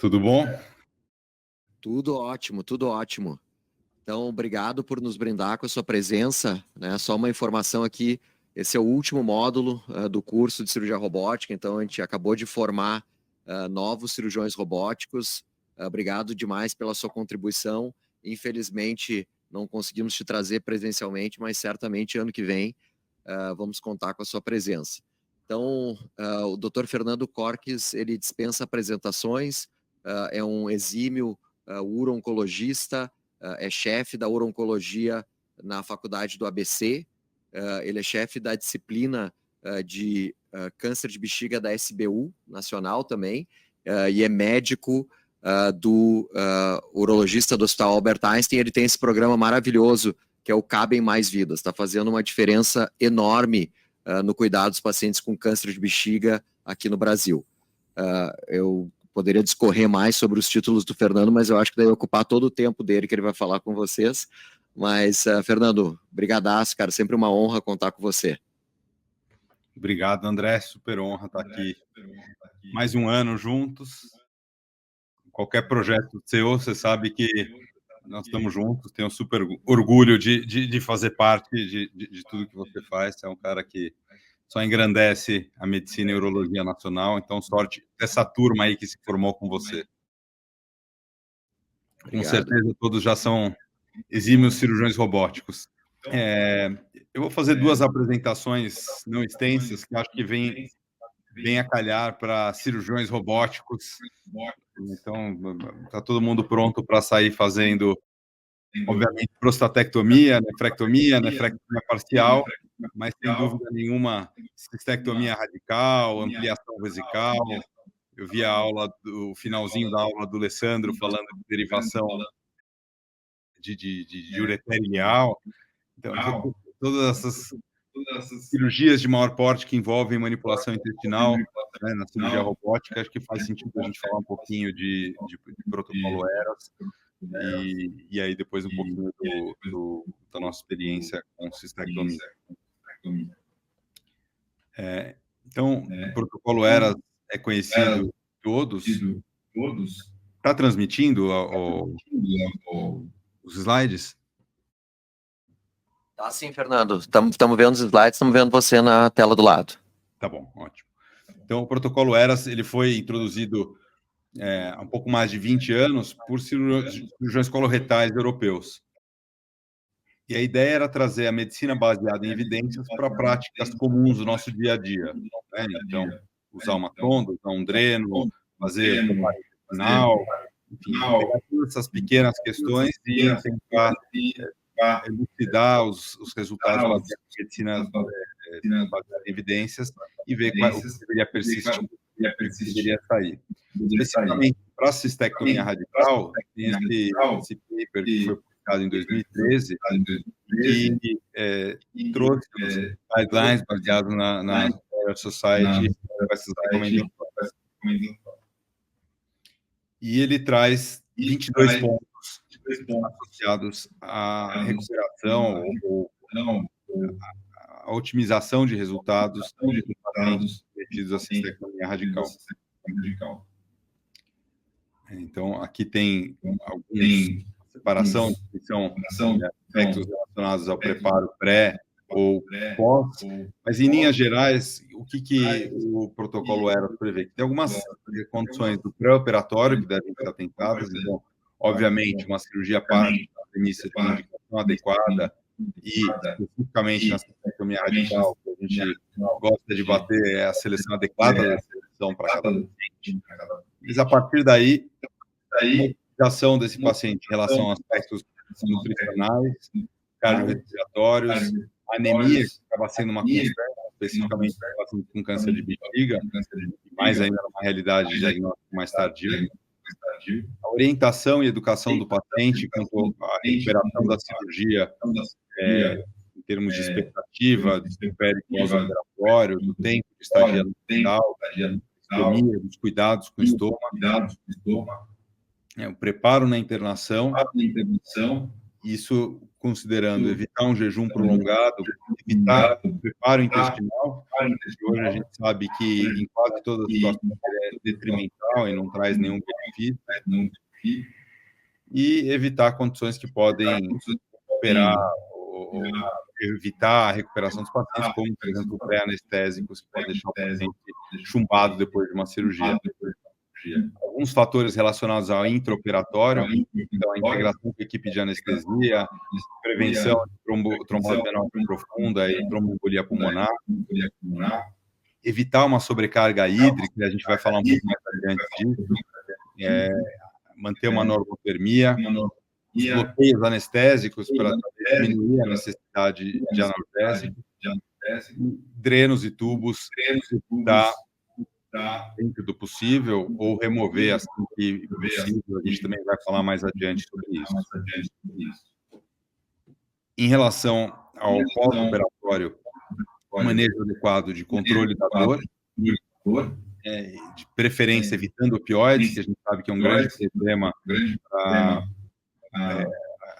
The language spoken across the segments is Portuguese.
Tudo bom? Tudo ótimo, tudo ótimo. Então, obrigado por nos brindar com a sua presença, né? Só uma informação aqui, esse é o último módulo do curso de cirurgia robótica, então a gente acabou de formar novos cirurgiões robóticos. Obrigado demais pela sua contribuição. Infelizmente, não conseguimos te trazer presencialmente, mas certamente ano que vem vamos contar com a sua presença. Então, o Dr. Fernando Corques, ele dispensa apresentações, é um exímio uro-oncologista, é chefe da uro-oncologia na faculdade do ABC, ele é chefe da disciplina de câncer de bexiga da SBU nacional também, e é médico do urologista do Hospital Albert Einstein. Ele tem esse programa maravilhoso que é o Cabem Mais Vidas, está fazendo uma diferença enorme no cuidado dos pacientes com câncer de bexiga aqui no Brasil. Eu poderia discorrer mais sobre os títulos do Fernando, mas eu acho que deve ocupar todo o tempo dele que ele vai falar com vocês. Mas, Fernando, brigadaço, cara, sempre uma honra contar com você. Obrigado, André, super honra estar aqui. Mais um ano juntos. Qualquer projeto seu, você sabe que nós estamos juntos, tenho super orgulho de fazer parte de tudo que você faz. Você é um cara que só engrandece a medicina e a urologia nacional, então sorte dessa turma aí que se formou com você. Obrigado. Com certeza todos já são exímios cirurgiões robóticos. Eu vou fazer duas apresentações não extensas, que acho que vem a calhar para cirurgiões robóticos. Então, está todo mundo pronto para sair fazendo, obviamente, prostatectomia, nefrectomia parcial, mas sem dúvida nenhuma, cistectomia radical, ampliação vesical. Eu vi o finalzinho da aula do Alessandro falando de derivação de ureter ileal. Então, todas essas cirurgias de maior porte que envolvem manipulação intestinal, né, na cirurgia robótica, acho que faz sentido a gente falar um pouquinho de protocolo ERAS e aí depois um pouquinho da nossa experiência com cistectomia. Então, o protocolo ERAS é conhecido todos. Está transmitindo os slides? Tá sim, Fernando. Estamos vendo os slides, estamos vendo você na tela do lado. Tá bom, ótimo. Então, o protocolo ERAS ele foi introduzido há um pouco mais de 20 anos por cirurgiões coloretais europeus. E a ideia era trazer a medicina baseada em evidências para práticas comuns do nosso dia a dia, né? Então, usar uma sonda, usar um dreno, fazer preparo intestinal, enfim, pegar todas essas pequenas questões e tentar elucidar os resultados da medicina baseada em evidências e ver o que deveria persistir, o que deveria sair. Especificamente para a cistectomia radical, tem esse paper que foi publicado em 2013 e trouxe os guidelines baseados na Royal Society com essas recomendações. E ele traz 22 pontos associados à recuperação ou à otimização de resultados de pacientes submetidos à cistectomia radical. Então, aqui tem alguns separação que são aspectos relacionados ao preparo pré ou pós, mas em linhas gerais, o que o protocolo ERAS prevê? Tem algumas condições do pré-operatório que devem ser atentadas, então, obviamente, uma cirurgia para premissa de indicação adequada e, especificamente na cistectomia radical, que a gente gosta de bater é a seleção adequada da seleção para cada paciente. Mas, a partir daí, a utilização desse paciente em relação a aspectos nutricionais, cardiorrespiratórios, anemia, que acaba sendo uma constante, especificamente em pacientes com câncer de bexiga, mais ainda numa realidade de diagnóstico mais tardio. A orientação e educação do paciente quanto à recuperação da cirurgia, em termos de expectativa, do pós-operatório, do tempo de estadia no hospital, dos cuidados com o estômago, o preparo na internação isso considerando evitar um jejum prolongado, evitar o preparo intestinal, que hoje a gente sabe que em quase todas as situações é detrimental e não traz nenhum benefício, e evitar condições que podem operar ou evitar a recuperação dos pacientes, como, por exemplo, pré-anestésicos, que podem deixar o paciente chumbado depois de uma cirurgia. Alguns fatores relacionados ao intraoperatório, então a integração com a equipe de anestesia, prevenção de trombose venal profunda e tromboembolia pulmonar, evitar uma sobrecarga hídrica, a gente vai falar um pouco mais adiante disso, manter uma normotermia, os bloqueios anestésicos para diminuir a necessidade de analgésico, drenos e tubos dentro do possível, ou remover assim que possível. A gente também vai falar mais adiante sobre isso. Em relação ao pós-operatório, manejo adequado de controle da dor, de preferência evitando opioides, que a gente sabe que é um grande problema para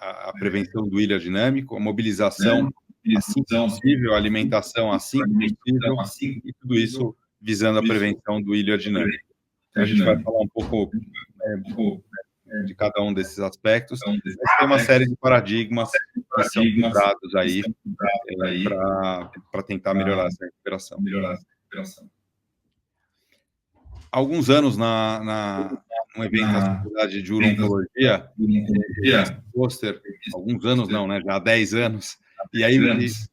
a prevenção do ilha dinâmico, a mobilização assim que possível, a alimentação assim que possível, e tudo isso visando a prevenção do ilha dinâmico. Então, a gente vai falar um pouco de cada um desses aspectos, mas tem uma série de paradigmas que são quebrados aí para tentar melhorar essa recuperação. Alguns anos num evento da Sociedade de Urologia, pôster, alguns anos não, né? Já há 10 anos, e aí eles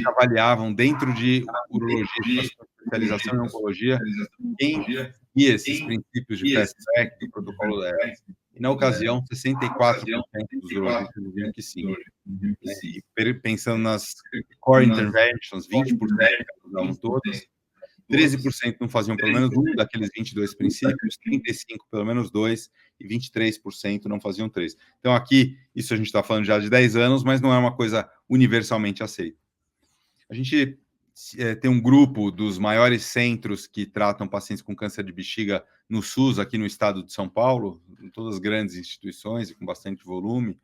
avaliavam dentro de urologia, especialização em oncologia, quem seguia esses princípios de fast track do protocolo ERAS. E na ocasião, 64% dos urologistas diziam que sim. E pensando nas core interventions, 20% usavam todas, 13% não faziam pelo menos um daqueles 22 princípios, 35% pelo menos 2 e 23% não faziam 3. Então aqui, isso a gente está falando já de 10 anos, mas não é uma coisa universalmente aceita. A gente tem um grupo dos maiores centros que tratam pacientes com câncer de bexiga no SUS, aqui no estado de São Paulo, em todas as grandes instituições e com bastante volume,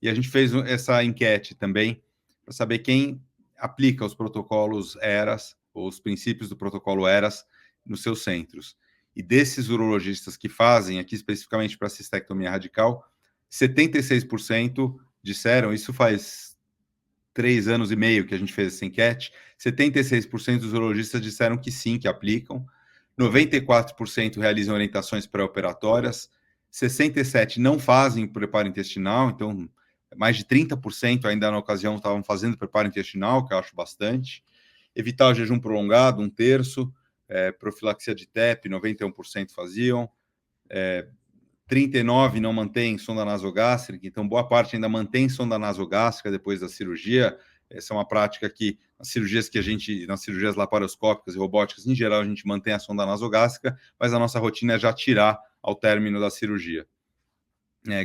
e a gente fez essa enquete também para saber quem aplica os protocolos ERAS, ou os princípios do protocolo ERAS, nos seus centros. E desses urologistas que fazem, aqui especificamente para cistectomia radical, 76% disseram, isso faz 3 anos e meio que a gente fez essa enquete, 76% dos urologistas disseram que sim, que aplicam, 94% realizam orientações pré-operatórias, 67% não fazem preparo intestinal, então mais de 30% ainda na ocasião estavam fazendo preparo intestinal, que eu acho bastante, evitar o jejum prolongado, 1/3, profilaxia de TEP, 91% faziam, 39% não mantém sonda nasogástrica, então boa parte ainda mantém sonda nasogástrica depois da cirurgia. Essa é uma prática que nas cirurgias laparoscópicas e robóticas, em geral, a gente mantém a sonda nasogástrica, mas a nossa rotina é já tirar ao término da cirurgia.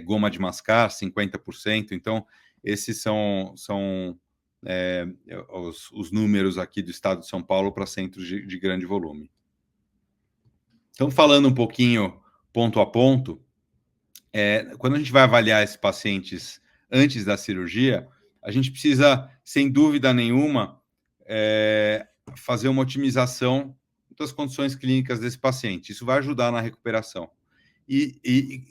Goma de mascar, 50%, então esses são os números aqui do estado de São Paulo para centros de grande volume. Então, falando um pouquinho ponto a ponto, quando a gente vai avaliar esses pacientes antes da cirurgia, a gente precisa, sem dúvida nenhuma, fazer uma otimização das condições clínicas desse paciente. Isso vai ajudar na recuperação. E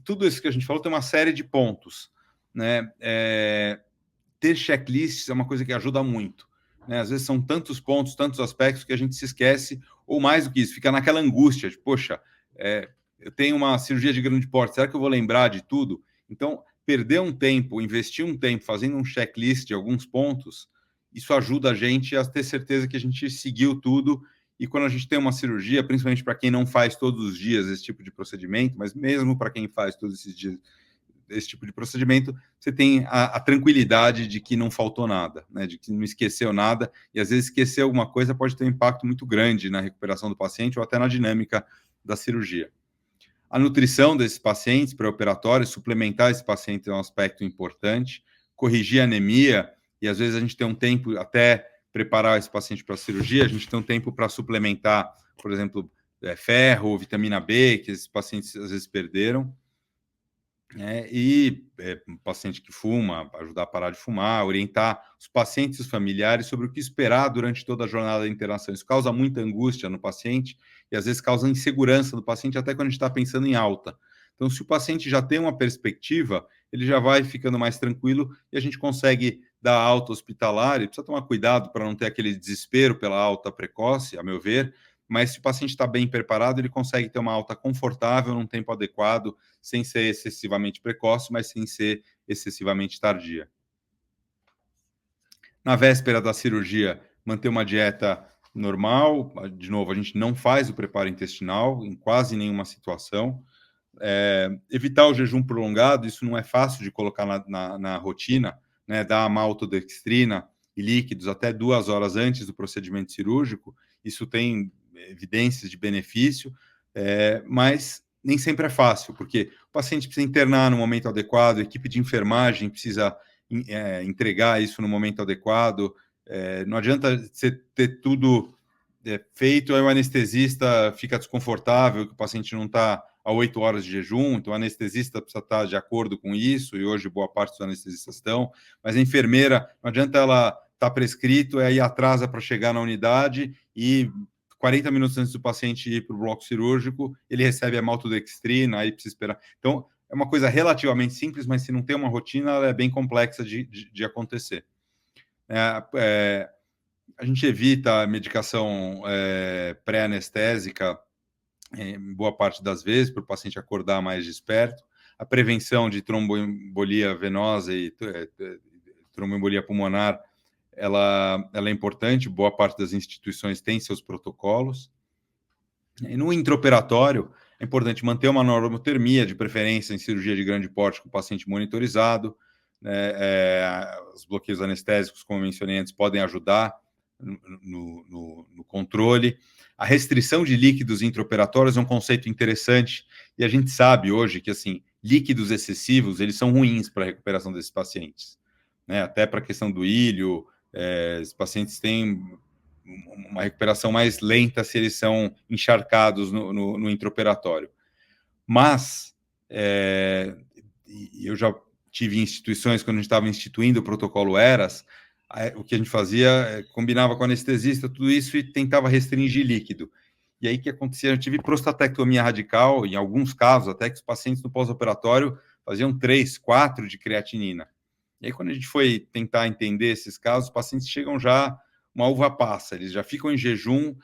tudo isso que a gente falou tem uma série de pontos, né? Ter checklists é uma coisa que ajuda muito, né? Às vezes são tantos pontos, tantos aspectos que a gente se esquece, ou mais do que isso, fica naquela angústia de, poxa, eu tenho uma cirurgia de grande porte, será que eu vou lembrar de tudo? Então, perder um tempo, investir um tempo fazendo um checklist de alguns pontos, isso ajuda a gente a ter certeza que a gente seguiu tudo, e quando a gente tem uma cirurgia, principalmente para quem não faz todos os dias esse tipo de procedimento, mas mesmo para quem faz todos esses dias esse tipo de procedimento, você tem a tranquilidade de que não faltou nada, né? De que não esqueceu nada, e às vezes esquecer alguma coisa pode ter um impacto muito grande na recuperação do paciente ou até na dinâmica da cirurgia. A nutrição desses pacientes pré-operatórios, suplementar esse paciente é um aspecto importante, corrigir a anemia, e às vezes a gente tem um tempo até preparar esse paciente para a cirurgia, a gente tem um tempo para suplementar, por exemplo, ferro, vitamina B, que esses pacientes às vezes perderam. Um paciente que fuma, ajudar a parar de fumar, orientar os pacientes e os familiares sobre o que esperar durante toda a jornada da internação. Isso causa muita angústia no paciente e às vezes causa insegurança no paciente, até quando a gente está pensando em alta. Então, se o paciente já tem uma perspectiva, ele já vai ficando mais tranquilo e a gente consegue dar alta hospitalar. E precisa tomar cuidado para não ter aquele desespero pela alta precoce, a meu ver, mas se o paciente está bem preparado, ele consegue ter uma alta confortável num tempo adequado, sem ser excessivamente precoce, mas sem ser excessivamente tardia. Na véspera da cirurgia, manter uma dieta normal. De novo, a gente não faz o preparo intestinal em quase nenhuma situação. Evitar o jejum prolongado, isso não é fácil de colocar na rotina, né? Dar maltodextrina e líquidos até 2 horas antes do procedimento cirúrgico, isso tem evidências de benefício, mas nem sempre é fácil, porque o paciente precisa internar no momento adequado, a equipe de enfermagem precisa entregar isso no momento adequado, não adianta você ter tudo feito, aí o anestesista fica desconfortável, que o paciente não está a 8 horas de jejum, então o anestesista precisa estar de acordo com isso, e hoje boa parte dos anestesistas estão, mas a enfermeira, não adianta ela estar prescrito, aí atrasa para chegar na unidade e 40 minutos antes do paciente ir para o bloco cirúrgico, ele recebe a maltodextrina, aí precisa esperar. Então, é uma coisa relativamente simples, mas se não tem uma rotina, ela é bem complexa de acontecer. A gente evita a medicação pré-anestésica em boa parte das vezes, para o paciente acordar mais desperto. A prevenção de tromboembolia venosa e tromboembolia pulmonar, ela é importante, boa parte das instituições tem seus protocolos. E no intraoperatório, é importante manter uma normotermia, de preferência em cirurgia de grande porte com o paciente monitorizado. Os bloqueios anestésicos, como mencionei antes, podem ajudar no controle. A restrição de líquidos intraoperatórios é um conceito interessante, e a gente sabe hoje que, assim, líquidos excessivos, eles são ruins para a recuperação desses pacientes, né? Até para a questão do ilho, os pacientes têm uma recuperação mais lenta se eles são encharcados no intraoperatório. Mas, eu já tive instituições, quando a gente estava instituindo o protocolo ERAS, o que a gente fazia, combinava com o anestesista, tudo isso, e tentava restringir líquido. E aí, o que acontecia? Eu tive prostatectomia radical, em alguns casos, até que os pacientes no pós-operatório faziam 3, 4 de creatinina. E aí, quando a gente foi tentar entender esses casos, os pacientes chegam já uma uva passa, eles já ficam em jejum,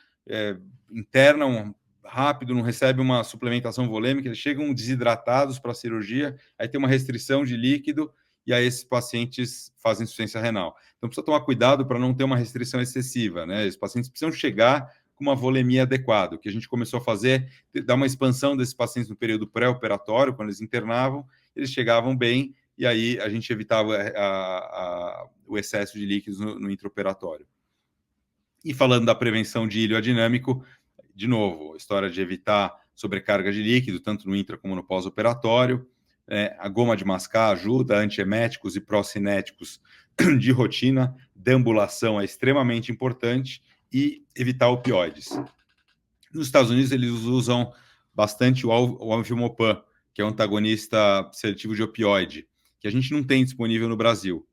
internam rápido, não recebem uma suplementação volêmica, eles chegam desidratados para a cirurgia, aí tem uma restrição de líquido, e aí esses pacientes fazem insuficiência renal. Então, precisa tomar cuidado para não ter uma restrição excessiva, né? Os pacientes precisam chegar com uma volemia adequada. O que a gente começou a fazer é dar uma expansão desses pacientes no período pré-operatório, quando eles internavam, eles chegavam bem, e aí a gente evitava o excesso de líquidos no intraoperatório. E falando da prevenção de ilho adinâmico, de novo, a história de evitar sobrecarga de líquido, tanto no intra como no pós-operatório. A goma de mascar ajuda, antieméticos e procinéticos de rotina, deambulação é extremamente importante, e evitar opioides. Nos Estados Unidos, eles usam bastante o alfimopam, que é um antagonista seletivo de opioide, que a gente não tem disponível no Brasil.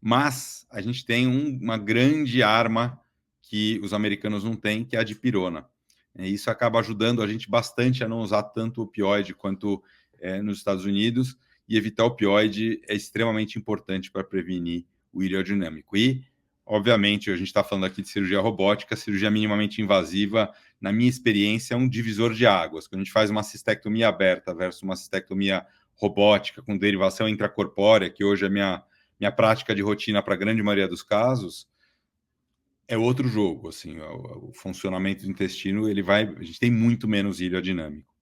Mas a gente tem uma grande arma que os americanos não têm, que é a dipirona. Isso acaba ajudando a gente bastante a não usar tanto opioide quanto nos Estados Unidos, e evitar opioide é extremamente importante para prevenir o ilho adinâmico. E, obviamente, a gente está falando aqui de cirurgia robótica, cirurgia minimamente invasiva, na minha experiência, é um divisor de águas. Quando a gente faz uma cistectomia aberta versus uma cistectomia robótica com derivação intracorpórea, que hoje é minha prática de rotina para a grande maioria dos casos, é outro jogo, assim, o funcionamento do intestino, a gente tem muito menos ilho adinâmico.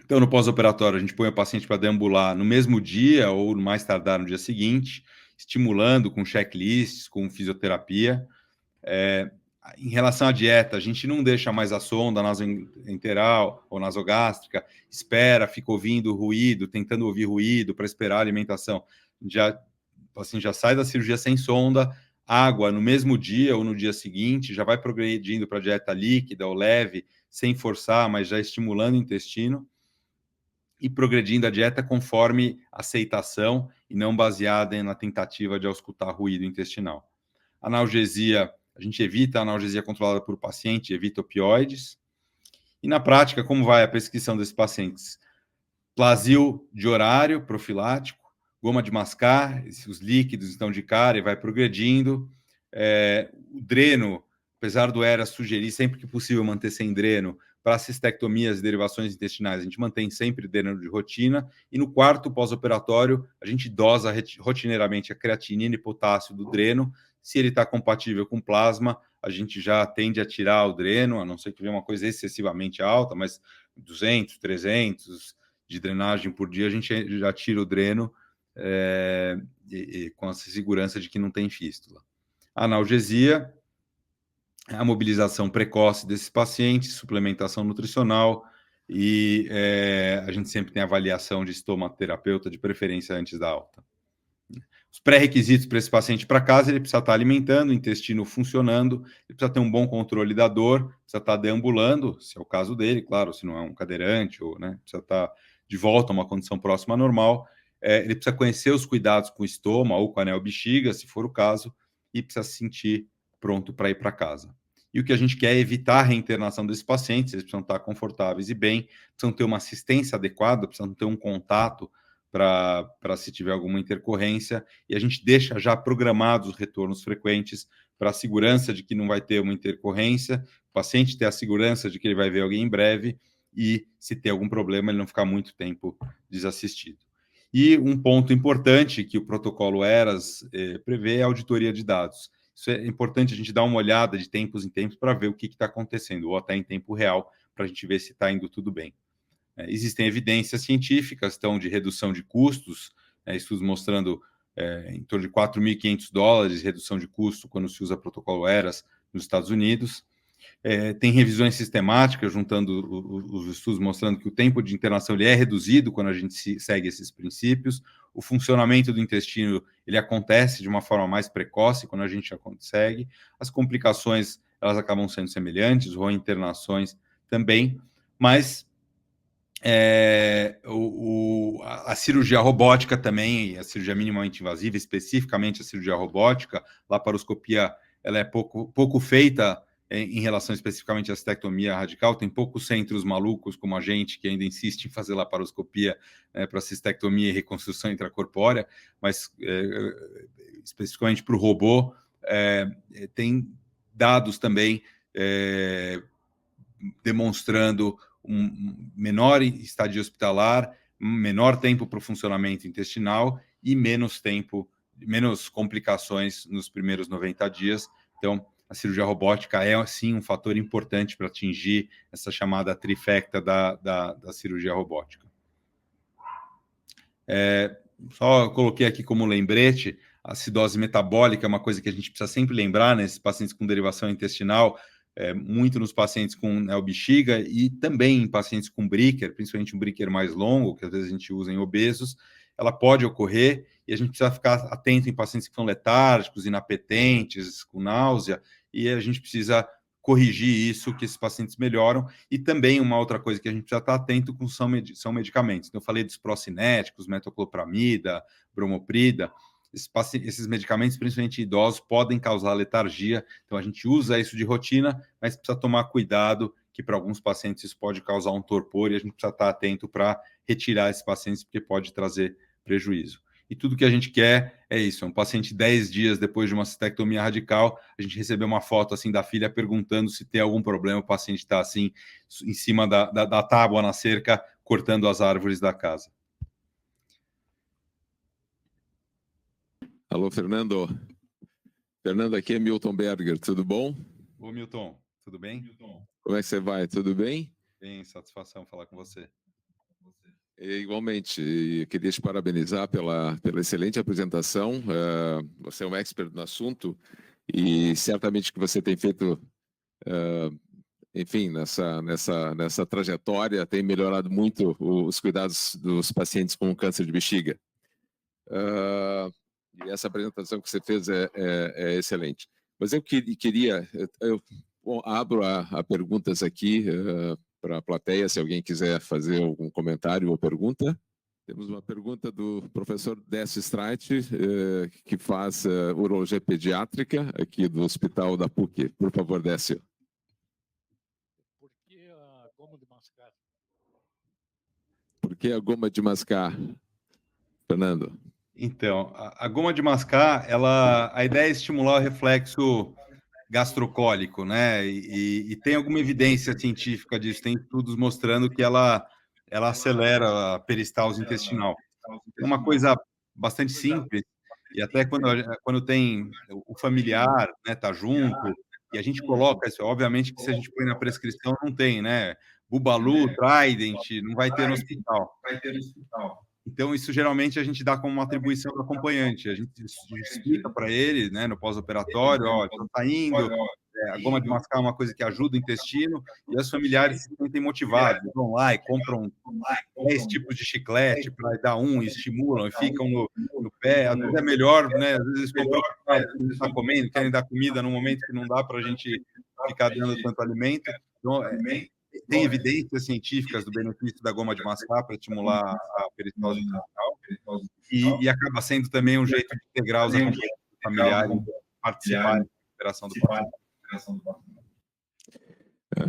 Então, no pós-operatório, a gente põe o paciente para deambular no mesmo dia ou mais tardar no dia seguinte, estimulando com checklists, com fisioterapia. Em relação à dieta, a gente não deixa mais a sonda nasoenteral ou nasogástrica, espera, fica ouvindo ruído, tentando ouvir ruído para esperar a alimentação. O paciente já sai da cirurgia sem sonda, água no mesmo dia ou no dia seguinte, já vai progredindo para dieta líquida ou leve, sem forçar, mas já estimulando o intestino. e progredindo a dieta conforme aceitação e não baseada na tentativa de auscultar ruído intestinal. Analgesia, a gente evita a analgesia controlada por paciente, evita opioides. E na prática, como vai a prescrição desses pacientes? Plasil de horário profilático, goma de mascar, os líquidos estão de cara e vai progredindo. O dreno, apesar do ERA sugerir sempre que possível manter sem dreno, para cistectomias e derivações intestinais, a gente mantém sempre dreno de rotina. E no quarto pós-operatório, a gente dosa rotineiramente a creatinina e potássio do dreno. Se ele está compatível com plasma, a gente já tende a tirar o dreno, a não ser que venha uma coisa excessivamente alta, mas 200, 300 de drenagem por dia, a gente já tira o dreno com a segurança de que não tem fístula. A analgesia, a mobilização precoce desses pacientes, suplementação nutricional e a gente sempre tem avaliação de estomaterapeuta, de preferência antes da alta. Os pré-requisitos para esse paciente para casa, ele precisa estar alimentando, o intestino funcionando, ele precisa ter um bom controle da dor, precisa estar deambulando, se é o caso dele, claro, se não é um cadeirante, ou precisa estar de volta a uma condição próxima à normal. Ele precisa conhecer os cuidados com o estômago ou com a anel-bexiga, se for o caso, e precisa se sentir pronto para ir para casa. E o que a gente quer é evitar a reinternação desses pacientes, eles precisam estar confortáveis e bem, precisam ter uma assistência adequada, precisam ter um contato para se tiver alguma intercorrência, e a gente deixa já programados os retornos frequentes para a segurança de que não vai ter uma intercorrência, o paciente ter a segurança de que ele vai ver alguém em breve, e se ter algum problema, ele não ficar muito tempo desassistido. E um ponto importante que o protocolo ERAS prevê é a auditoria de dados. Isso é importante a gente dar uma olhada de tempos em tempos para ver o que está acontecendo, ou até em tempo real, para a gente ver se está indo tudo bem. Existem evidências científicas de redução de custos, estudos mostrando em torno de $4.500 redução de custo quando se usa protocolo ERAS nos Estados Unidos. Tem revisões sistemáticas juntando os estudos mostrando que o tempo de internação ele é reduzido quando a gente segue esses princípios. O funcionamento do intestino ele acontece de uma forma mais precoce quando a gente já consegue. As complicações elas acabam sendo semelhantes, ou internações também, mas a cirurgia robótica também, a cirurgia minimamente invasiva, especificamente a cirurgia robótica, laparoscopia, ela é pouco feita em relação especificamente à cistectomia radical. Tem poucos centros malucos como a gente que ainda insiste em fazer laparoscopia para cistectomia e reconstrução intracorpórea, mas especificamente para o robô, tem dados também demonstrando um menor estadia hospitalar, menor tempo para o funcionamento intestinal e menos complicações nos primeiros 90 dias. Então, a cirurgia robótica é, sim, um fator importante para atingir essa chamada trifecta da cirurgia robótica. Só coloquei aqui como lembrete, a acidose metabólica é uma coisa que a gente precisa sempre lembrar nesses pacientes com derivação intestinal, muito nos pacientes com anel-bexiga e também em pacientes com Bricker, principalmente um Bricker mais longo, que às vezes a gente usa em obesos, ela pode ocorrer e a gente precisa ficar atento em pacientes que são letárgicos, inapetentes, com náusea, e a gente precisa corrigir isso, que esses pacientes melhoram. E também uma outra coisa que a gente precisa estar atento são medicamentos. Então, eu falei dos procinéticos, metoclopramida, bromoprida. Esses medicamentos, principalmente em idosos, podem causar letargia. Então, a gente usa isso de rotina, mas precisa tomar cuidado, que para alguns pacientes isso pode causar um torpor e a gente precisa estar atento para retirar esses pacientes, porque pode trazer prejuízo. E tudo que a gente quer é isso, um paciente 10 dias depois de uma cistectomia radical, a gente recebeu uma foto assim da filha perguntando se tem algum problema, o paciente está assim, em cima da tábua na cerca, cortando as árvores da casa. Alô, Fernando. Fernando, aqui é Milton Berger, tudo bom? Ô, Milton, tudo bem? Como é que você vai? Tudo bem? Bem, satisfação falar com você. Igualmente, eu queria te parabenizar pela excelente apresentação. Você é um expert no assunto e certamente que você tem feito, enfim, nessa trajetória, tem melhorado muito os cuidados dos pacientes com câncer de bexiga. E essa apresentação que você fez é excelente. Mas eu queria, eu abro a perguntas aqui para a plateia, se alguém quiser fazer algum comentário ou pergunta. Temos uma pergunta do professor Décio Streit, que faz urologia pediátrica aqui do Hospital da PUC. Por favor, Décio. Por que a goma de mascar? Por que a goma de mascar, Fernando? Então, a goma de mascar, a ideia é estimular o reflexo gastrocólico, né? E tem alguma evidência científica disso, tem estudos mostrando que ela acelera a peristalse intestinal. É uma coisa bastante simples, e até quando tem o familiar, né, tá junto, e a gente coloca isso, obviamente que se a gente põe na prescrição, não tem, né? Bubalu, Trident, não vai ter no hospital. Então, isso geralmente a gente dá como uma atribuição do acompanhante. A gente explica para ele, né, no pós-operatório, ó, então tá indo, a goma de mascar é uma coisa que ajuda o intestino, e os familiares se sentem motivados, vão lá e compram 10 tipos de chiclete para dar e estimulam, e ficam no pé. Às vezes é melhor, né? Às vezes eles compram, não está comendo, querem dar comida no momento que não dá para a gente ficar dando tanto alimento. Então, tem evidências científicas do benefício da goma de mascar para estimular a peristalse intestinal e acaba sendo também um jeito de integrar os acompanhantes familiares participarem da operação do paciente.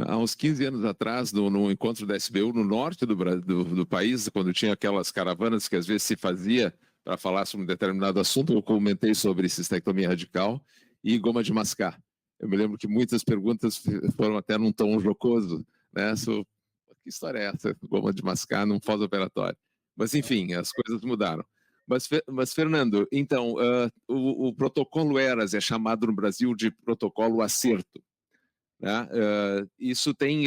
Há uns 15 anos atrás, no encontro da SBU no norte do país, quando tinha aquelas caravanas que às vezes se fazia para falar sobre um determinado assunto, eu comentei sobre cistectomia radical e goma de mascar. Eu me lembro que muitas perguntas foram até num tom jocoso, né? Que história é essa? Goma de mascar num pós-operatório. Mas, enfim, as coisas mudaram. Mas Fernando, então, o protocolo ERAS é chamado no Brasil de protocolo acerto. Né? Isso tem...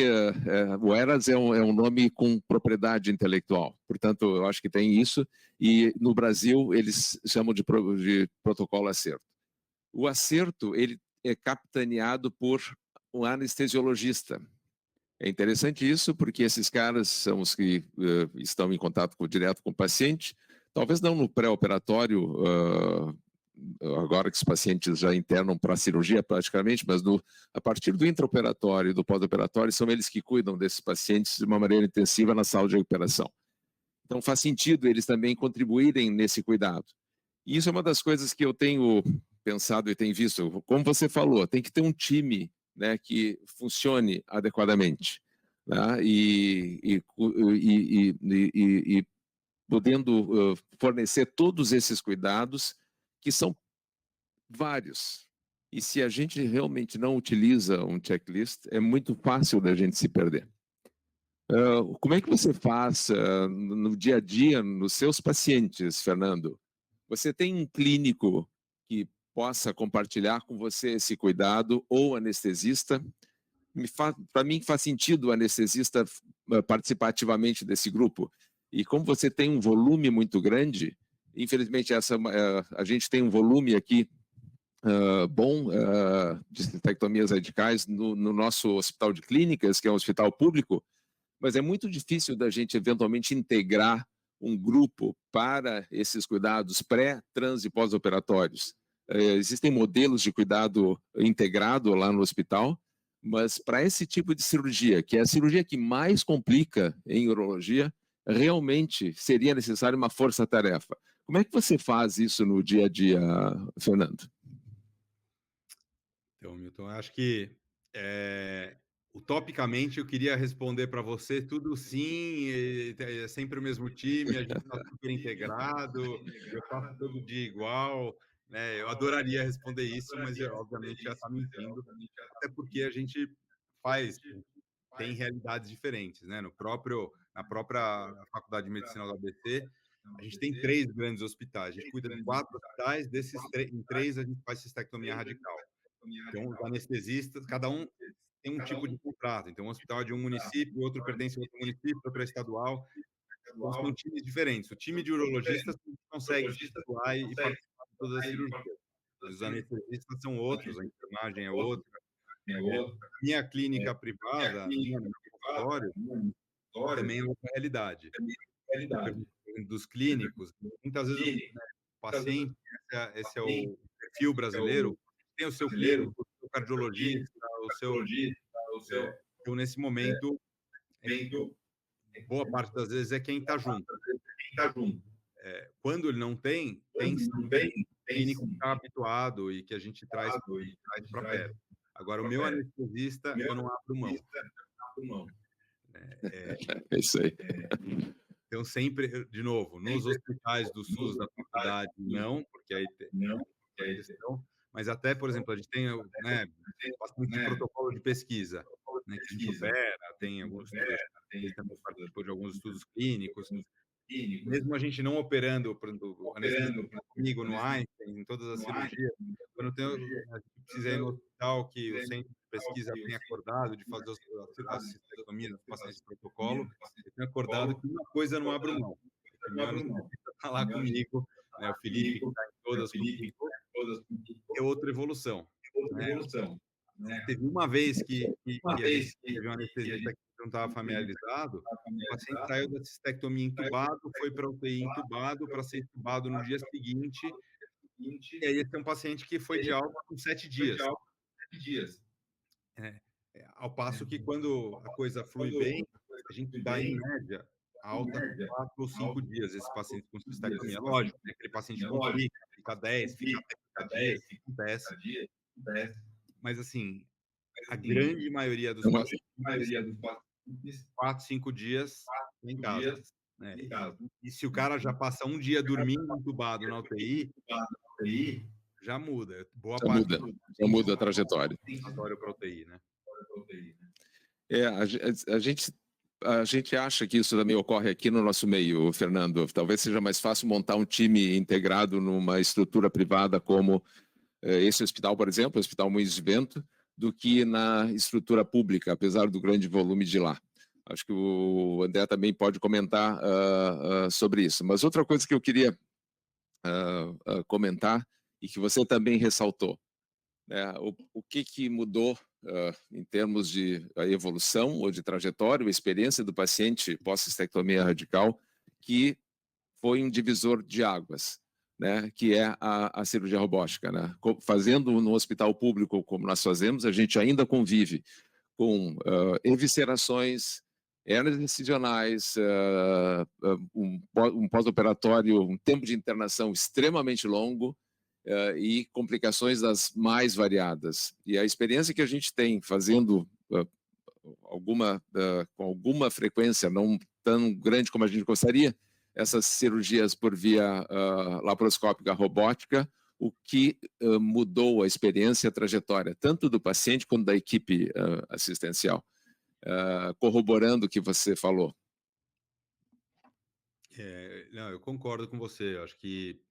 o ERAS é um nome com propriedade intelectual. Portanto, eu acho que tem isso. E, no Brasil, eles chamam de protocolo acerto. O acerto, ele é capitaneado por um anestesiologista. É interessante isso, porque esses caras são os que estão em contato direto com o paciente, talvez não no pré-operatório, agora que os pacientes já internam para a cirurgia praticamente, mas a partir do intraoperatório e do pós-operatório, são eles que cuidam desses pacientes de uma maneira intensiva na sala de recuperação. Então faz sentido eles também contribuírem nesse cuidado. E isso é uma das coisas que eu tenho pensado e tenho visto. Como você falou, tem que ter um time, né, que funcione adequadamente, né, e podendo fornecer todos esses cuidados, que são vários. E se a gente realmente não utiliza um checklist, é muito fácil da gente se perder. Como é que você faz no dia a dia, nos seus pacientes, Fernando? Você tem um clínico que possa compartilhar com você esse cuidado, ou anestesista? Para mim faz sentido o anestesista participar ativamente desse grupo. E como você tem um volume muito grande, infelizmente a gente tem um volume aqui bom de cistectomias radicais no nosso hospital de clínicas, que é um hospital público, mas é muito difícil da gente eventualmente integrar um grupo para esses cuidados pré, trans e pós-operatórios. Existem modelos de cuidado integrado lá no hospital, mas para esse tipo de cirurgia, que é a cirurgia que mais complica em urologia, realmente seria necessário uma força-tarefa. Como é que você faz isso no dia a dia, Fernando? Então, Milton, acho que utopicamente eu queria responder para você tudo sim, é sempre o mesmo time, a gente está super integrado, eu faço todo dia igual, né? Eu adoraria responder isso, mas obviamente já está mentindo, até porque a gente tem realidades diferentes, né? Na própria Faculdade de Medicina do ABC, a gente tem 3 grandes hospitais, a gente cuida de 4 hospitais, em 3 a gente faz cistectomia radical. Então, os anestesistas, cada um tem um tipo de contrato. Então, um hospital é de um município, outro pertence a outro município, outro é estadual. Então, são times diferentes. O time de urologistas consegue se situar e participar de todas as cirurgias. Os anestesistas são outros, a enfermagem é outra. Minha clínica privada, no meu consultório, também é outra realidade. Dos clínicos, muitas vezes o paciente, esse é o perfil brasileiro, tem o seu clínico, o seu cardiologista, então, nesse momento, boa parte das vezes é quem está junto. Quando ele não tem clínico que está habituado e que a gente traz para perto. Agora, o meu anestesista, eu não abro mão. É isso aí. Então, sempre, de novo, nos hospitais do SUS da faculdade, não, porque aí tem questão, mas até, por exemplo, a gente tem bastante protocolo de pesquisa, né, que a gente opera, tem alguns estudos, ele também participou de alguns estudos clínicos, mesmo a gente não operando, por exemplo, anestesista comigo no Einstein, em todas as cirurgias, quando a gente precisa ir no hospital que o centro de pesquisa tem acordado de fazer a cistectomia dos pacientes de protocolo, eu tenho acordado que uma coisa não abro mão. O meu anestesista está lá comigo, né, o Felipe, que está em todas comigo, é outra evolução. Né? Teve uma vez que a gente teve um anestesista que não estava familiarizado, o paciente saiu da cistectomia entubado, foi para UTI entubado, para ser entubado no dia seguinte, e aí esse é um paciente que foi de alta com 7 dias. Ao passo que quando a coisa flui bem, a gente dá em média alta com 4 ou 5 dias esse paciente com cistectomia. Lógico, né? Aquele paciente complica, fica 10, fica 30 dias, acontece. Mas assim, a grande maioria dos pacientes, 4, 5 dias em casa. Né? E se o cara já passa um dia dormindo entubado na UTI, já muda. Já muda a trajetória. Para UTI, né? A gente acha que isso também ocorre aqui no nosso meio, Fernando. Talvez seja mais fácil montar um time integrado numa estrutura privada como esse hospital, por exemplo, o Hospital Moinhos de Vento, do que na estrutura pública, apesar do grande volume de lá. Acho que o André também pode comentar sobre isso. Mas outra coisa que eu queria comentar e que você também ressaltou, né, o que mudou em termos de evolução ou de trajetória, ou experiência do paciente pós-cistectomia radical, que foi um divisor de águas, né, que é a cirurgia robótica. Né? Fazendo no hospital público como nós fazemos, a gente ainda convive com eviscerações, hérnias incisionais, um pós-operatório, um tempo de internação extremamente longo, e complicações das mais variadas. E a experiência que a gente tem fazendo com alguma frequência, não tão grande como a gente gostaria, essas cirurgias por via laparoscópica robótica, o que mudou a experiência e a trajetória, tanto do paciente quanto da equipe assistencial, corroborando o que você falou. Não, eu concordo com você, eu acho que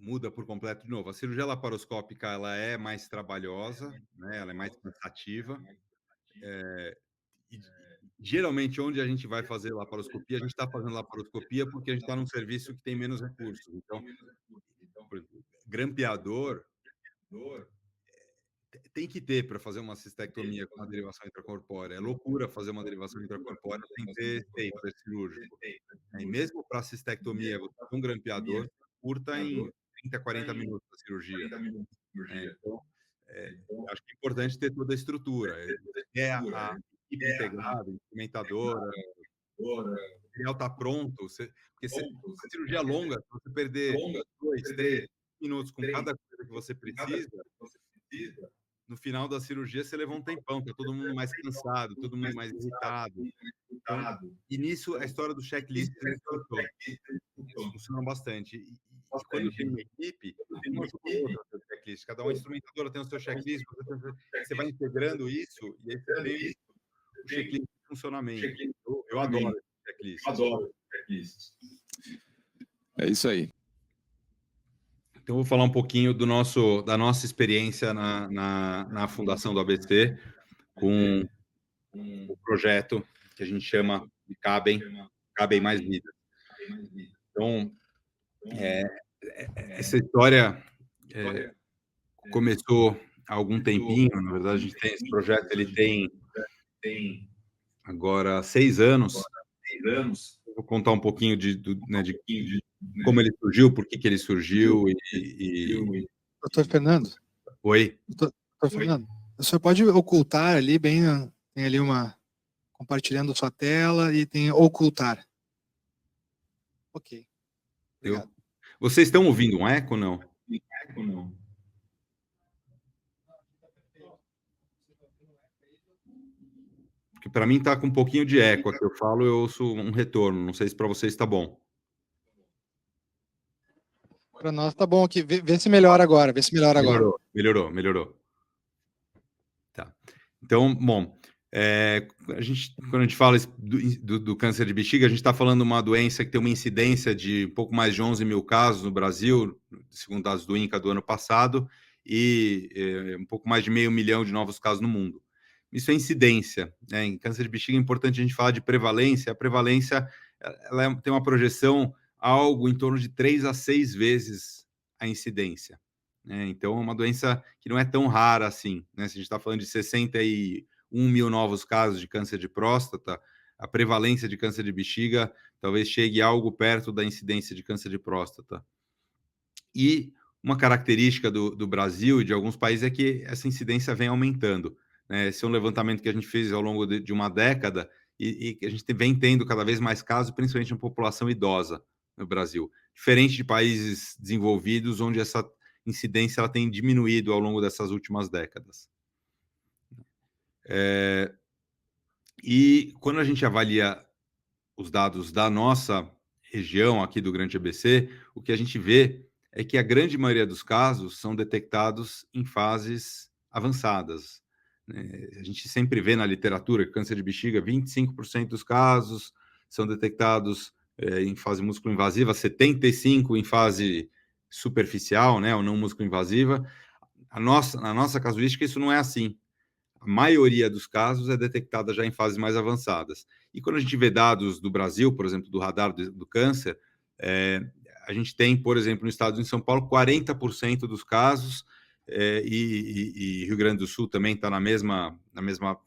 muda por completo de novo. A cirurgia laparoscópica ela é mais trabalhosa, né? Ela é mais cansativa. E, geralmente, onde a gente vai fazer laparoscopia, a gente está fazendo laparoscopia porque a gente está num serviço que tem menos recursos. Então, grampeador tem que ter para fazer uma cistectomia com uma derivação intracorpórea. É loucura fazer uma derivação intracorpórea sem ter taper cirúrgico. E mesmo para cistectomia, você tem um grampeador, curta em 30, 40 minutos a cirurgia. Então, acho que é importante ter toda a estrutura. A equipe integrada, instrumentadora, o material está pronto. Porque a cirurgia é longa, se você perder 2, 3 minutos com cada coisa que você precisa, no final da cirurgia você leva um tempão, está todo mundo mais cansado, todo mundo mais irritado. Então, e nisso a história do checklist funciona bastante. E quando tem uma equipe, uma outra checklist, cada uma instrumentadora tem o seu checklist, você vai integrando isso e aí você tem o checklist de funcionamento. Eu adoro esse checklist. É isso aí. Então, vou falar um pouquinho da nossa experiência na Fundação do ABC com o projeto que a gente chama de Cabem Mais Vidas. Então, essa história começou há algum tempinho. Na verdade, a gente tem esse projeto, ele tem agora 6 anos. Vou contar um pouquinho de como ele surgiu, por que ele surgiu Doutor Fernando? Oi? Doutor Fernando, o senhor pode ocultar ali tem ali uma compartilhando sua tela e tem ocultar. Ok. Obrigado. Vocês estão ouvindo um eco, não? Porque para mim está com um pouquinho de eco. Aqui eu falo, eu ouço um retorno. Não sei se para vocês está bom. Para nós tá bom aqui. Vê se melhora agora. Vê se melhora agora. Melhorou. Tá. Então, bom, quando a gente fala do câncer de bexiga, a gente está falando de uma doença que tem uma incidência de um pouco mais de 11 mil casos no Brasil, segundo dados do INCA do ano passado, e um pouco mais de 500 mil de novos casos no mundo. Isso é incidência, né? Em câncer de bexiga é importante a gente falar de prevalência. A prevalência tem uma projeção algo em torno de 3 a 6 vezes a incidência. Então, é uma doença que não é tão rara assim, né? Se a gente está falando de 61 mil novos casos de câncer de próstata, a prevalência de câncer de bexiga talvez chegue algo perto da incidência de câncer de próstata. E uma característica do Brasil e de alguns países é que essa incidência vem aumentando, né? Esse é um levantamento que a gente fez ao longo de uma década e que a gente vem tendo cada vez mais casos, principalmente na população idosa no Brasil, diferente de países desenvolvidos, onde essa incidência ela tem diminuído ao longo dessas últimas décadas. E quando a gente avalia os dados da nossa região aqui do Grande ABC, o que a gente vê é que a grande maioria dos casos são detectados em fases avançadas. A gente sempre vê na literatura que câncer de bexiga, 25% dos casos são detectados em fase músculo-invasiva, 75% em fase superficial, né, ou não músculo-invasiva. Na nossa casuística, isso não é assim. A maioria dos casos é detectada já em fases mais avançadas. E quando a gente vê dados do Brasil, por exemplo, do radar do câncer, a gente tem, por exemplo, no estado de São Paulo, 40% dos casos, e Rio Grande do Sul também está na mesma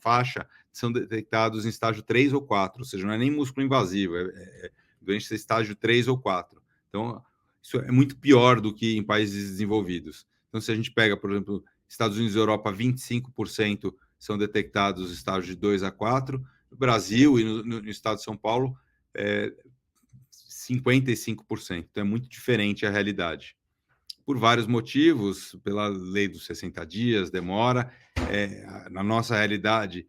faixa, são detectados em estágio 3 ou 4, ou seja, não é nem músculo invasivo, é doença estágio 3 ou 4. Então, isso é muito pior do que em países desenvolvidos. Então, se a gente pega, por exemplo, Estados Unidos e Europa, 25% são detectados estágios de 2 a 4. No Brasil e no estado de São Paulo, 55%. Então, é muito diferente a realidade. Por vários motivos, pela lei dos 60 dias, demora. Na nossa realidade,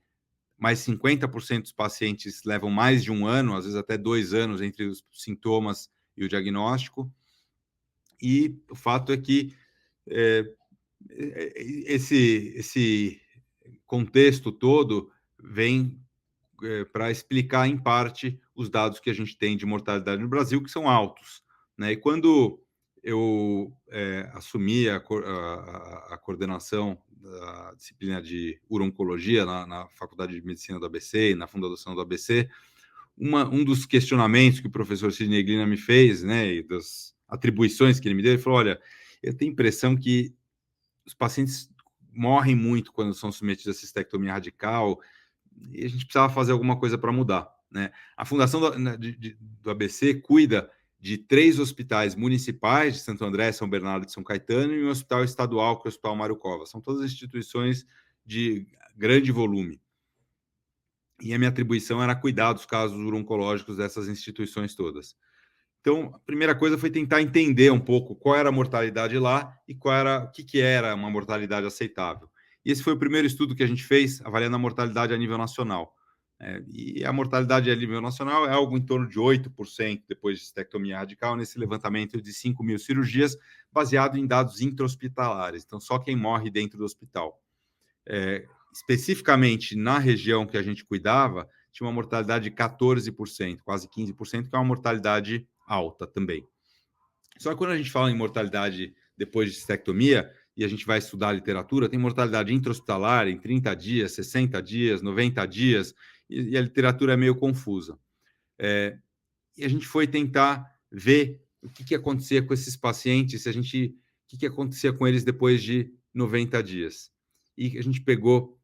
mais 50% dos pacientes levam mais de um ano, às vezes até 2 anos, entre os sintomas e o diagnóstico. E o fato é que esse contexto todo vem para explicar, em parte, os dados que a gente tem de mortalidade no Brasil, que são altos, né? E quando eu assumi a coordenação da disciplina de urologia na Faculdade de Medicina do ABC e na Fundação do ABC, um dos questionamentos que o professor Sidney Glina me fez, né, e das atribuições que ele me deu, ele falou, olha, eu tenho a impressão que os pacientes morrem muito quando são submetidos a cistectomia radical e a gente precisava fazer alguma coisa para mudar, né? A Fundação do ABC cuida de 3 hospitais municipais de Santo André, São Bernardo e São Caetano e um hospital estadual, que é o Hospital Mário Covas. São todas instituições de grande volume. E a minha atribuição era cuidar dos casos oncológicos dessas instituições todas. Então, a primeira coisa foi tentar entender um pouco qual era a mortalidade lá e o que era uma mortalidade aceitável. E esse foi o primeiro estudo que a gente fez, avaliando a mortalidade a nível nacional. E a mortalidade a nível nacional é algo em torno de 8% depois de cistectomia radical, nesse levantamento de 5 mil cirurgias, baseado em dados intra-hospitalares. Então, só quem morre dentro do hospital. Especificamente na região que a gente cuidava, tinha uma mortalidade de 14%, quase 15%, que é uma mortalidade alta também. Só que quando a gente fala em mortalidade depois de cistectomia, e a gente vai estudar a literatura, tem mortalidade intra-hospitalar em 30 dias, 60 dias, 90 dias, e a literatura é meio confusa. E a gente foi tentar ver o que acontecia com esses pacientes, o que acontecia com eles depois de 90 dias. E a gente pegou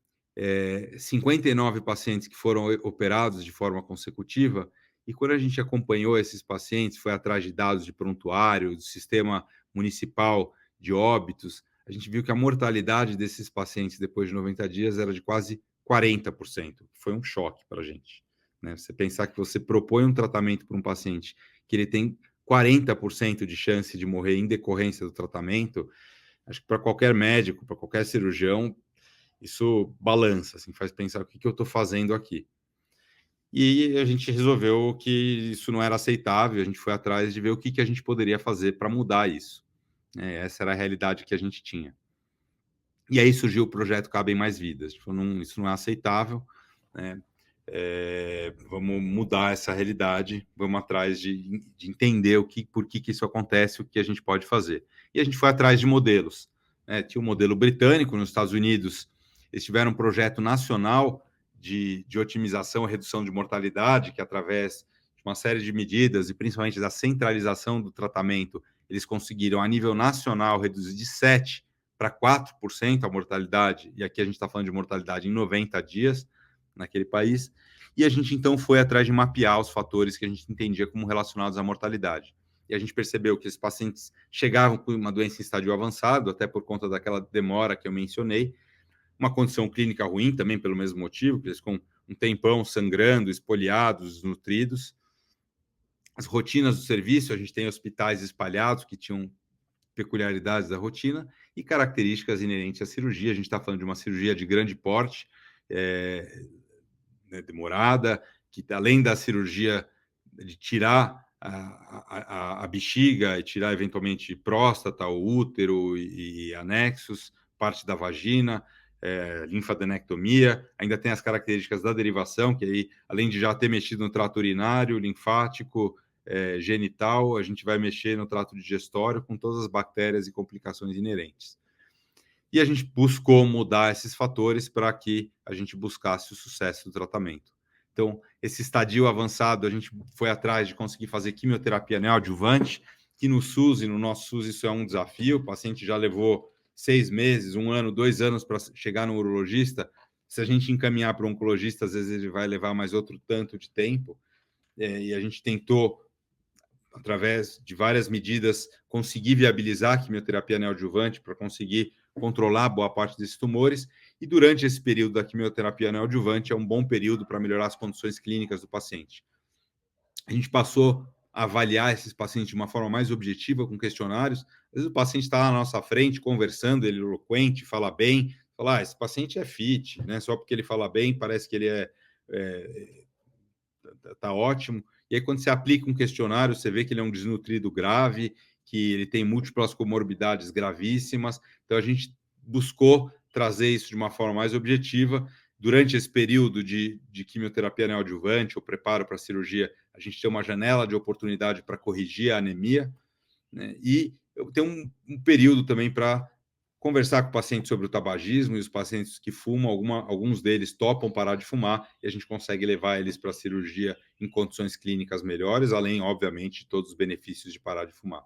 59 pacientes que foram operados de forma consecutiva, e quando a gente acompanhou esses pacientes, foi atrás de dados de prontuário, do sistema municipal de óbitos, a gente viu que a mortalidade desses pacientes depois de 90 dias era de quase 40%. Foi um choque para a gente, né? Você pensar que você propõe um tratamento para um paciente que ele tem 40% de chance de morrer em decorrência do tratamento, acho que para qualquer médico, para qualquer cirurgião, isso balança, assim, faz pensar o que eu estou fazendo aqui. E a gente resolveu que isso não era aceitável, a gente foi atrás de ver o que a gente poderia fazer para mudar isso. Essa era a realidade que a gente tinha. E aí surgiu o projeto Cabem Mais Vidas. Isso não é aceitável, né? Vamos mudar essa realidade, vamos atrás de entender por que isso acontece, o que a gente pode fazer. E a gente foi atrás de modelos, né? Tinha um modelo britânico nos Estados Unidos, eles tiveram um projeto nacional de otimização e redução de mortalidade, que através de uma série de medidas, e principalmente da centralização do tratamento, eles conseguiram, a nível nacional, reduzir de 7% para 4% a mortalidade, e aqui a gente está falando de mortalidade em 90 dias, naquele país, e a gente então foi atrás de mapear os fatores que a gente entendia como relacionados à mortalidade. E a gente percebeu que esses pacientes chegavam com uma doença em estádio avançado, até por conta daquela demora que eu mencionei, uma condição clínica ruim também pelo mesmo motivo, que eles com um tempão sangrando, espoliados, desnutridos. As rotinas do serviço, a gente tem hospitais espalhados que tinham peculiaridades da rotina e características inerentes à cirurgia. A gente está falando de uma cirurgia de grande porte, demorada, que além da cirurgia de tirar a bexiga e tirar eventualmente próstata, o útero e anexos, parte da vagina, linfadenectomia, ainda tem as características da derivação, que aí, além de já ter mexido no trato urinário, linfático, genital, a gente vai mexer no trato digestório com todas as bactérias e complicações inerentes. E a gente buscou mudar esses fatores para que a gente buscasse o sucesso do tratamento. Então, esse estadio avançado, a gente foi atrás de conseguir fazer quimioterapia neoadjuvante, que no SUS e no nosso SUS isso é um desafio. O paciente já levou 6 meses, 1 ano, 2 anos para chegar no urologista. Se a gente encaminhar para o oncologista, às vezes ele vai levar mais outro tanto de tempo. E a gente tentou, através de várias medidas, conseguir viabilizar a quimioterapia neoadjuvante para conseguir controlar boa parte desses tumores, e durante esse período da quimioterapia neoadjuvante é um bom período para melhorar as condições clínicas do paciente. A gente passou a avaliar esses pacientes de uma forma mais objetiva, com questionários. Às vezes o paciente está na nossa frente, conversando, ele é eloquente, fala bem, fala, esse paciente é fit, né? Só porque ele fala bem, parece que ele tá ótimo. E aí, quando você aplica um questionário, você vê que ele é um desnutrido grave, que ele tem múltiplas comorbidades gravíssimas. Então, a gente buscou trazer isso de uma forma mais objetiva. Durante esse período de quimioterapia neoadjuvante, ou preparo para a cirurgia, a gente tem uma janela de oportunidade para corrigir a anemia, né? E eu tenho um período também para conversar com o paciente sobre o tabagismo, e os pacientes que fumam, alguns deles topam parar de fumar, e a gente consegue levar eles para a cirurgia em condições clínicas melhores, além, obviamente, de todos os benefícios de parar de fumar.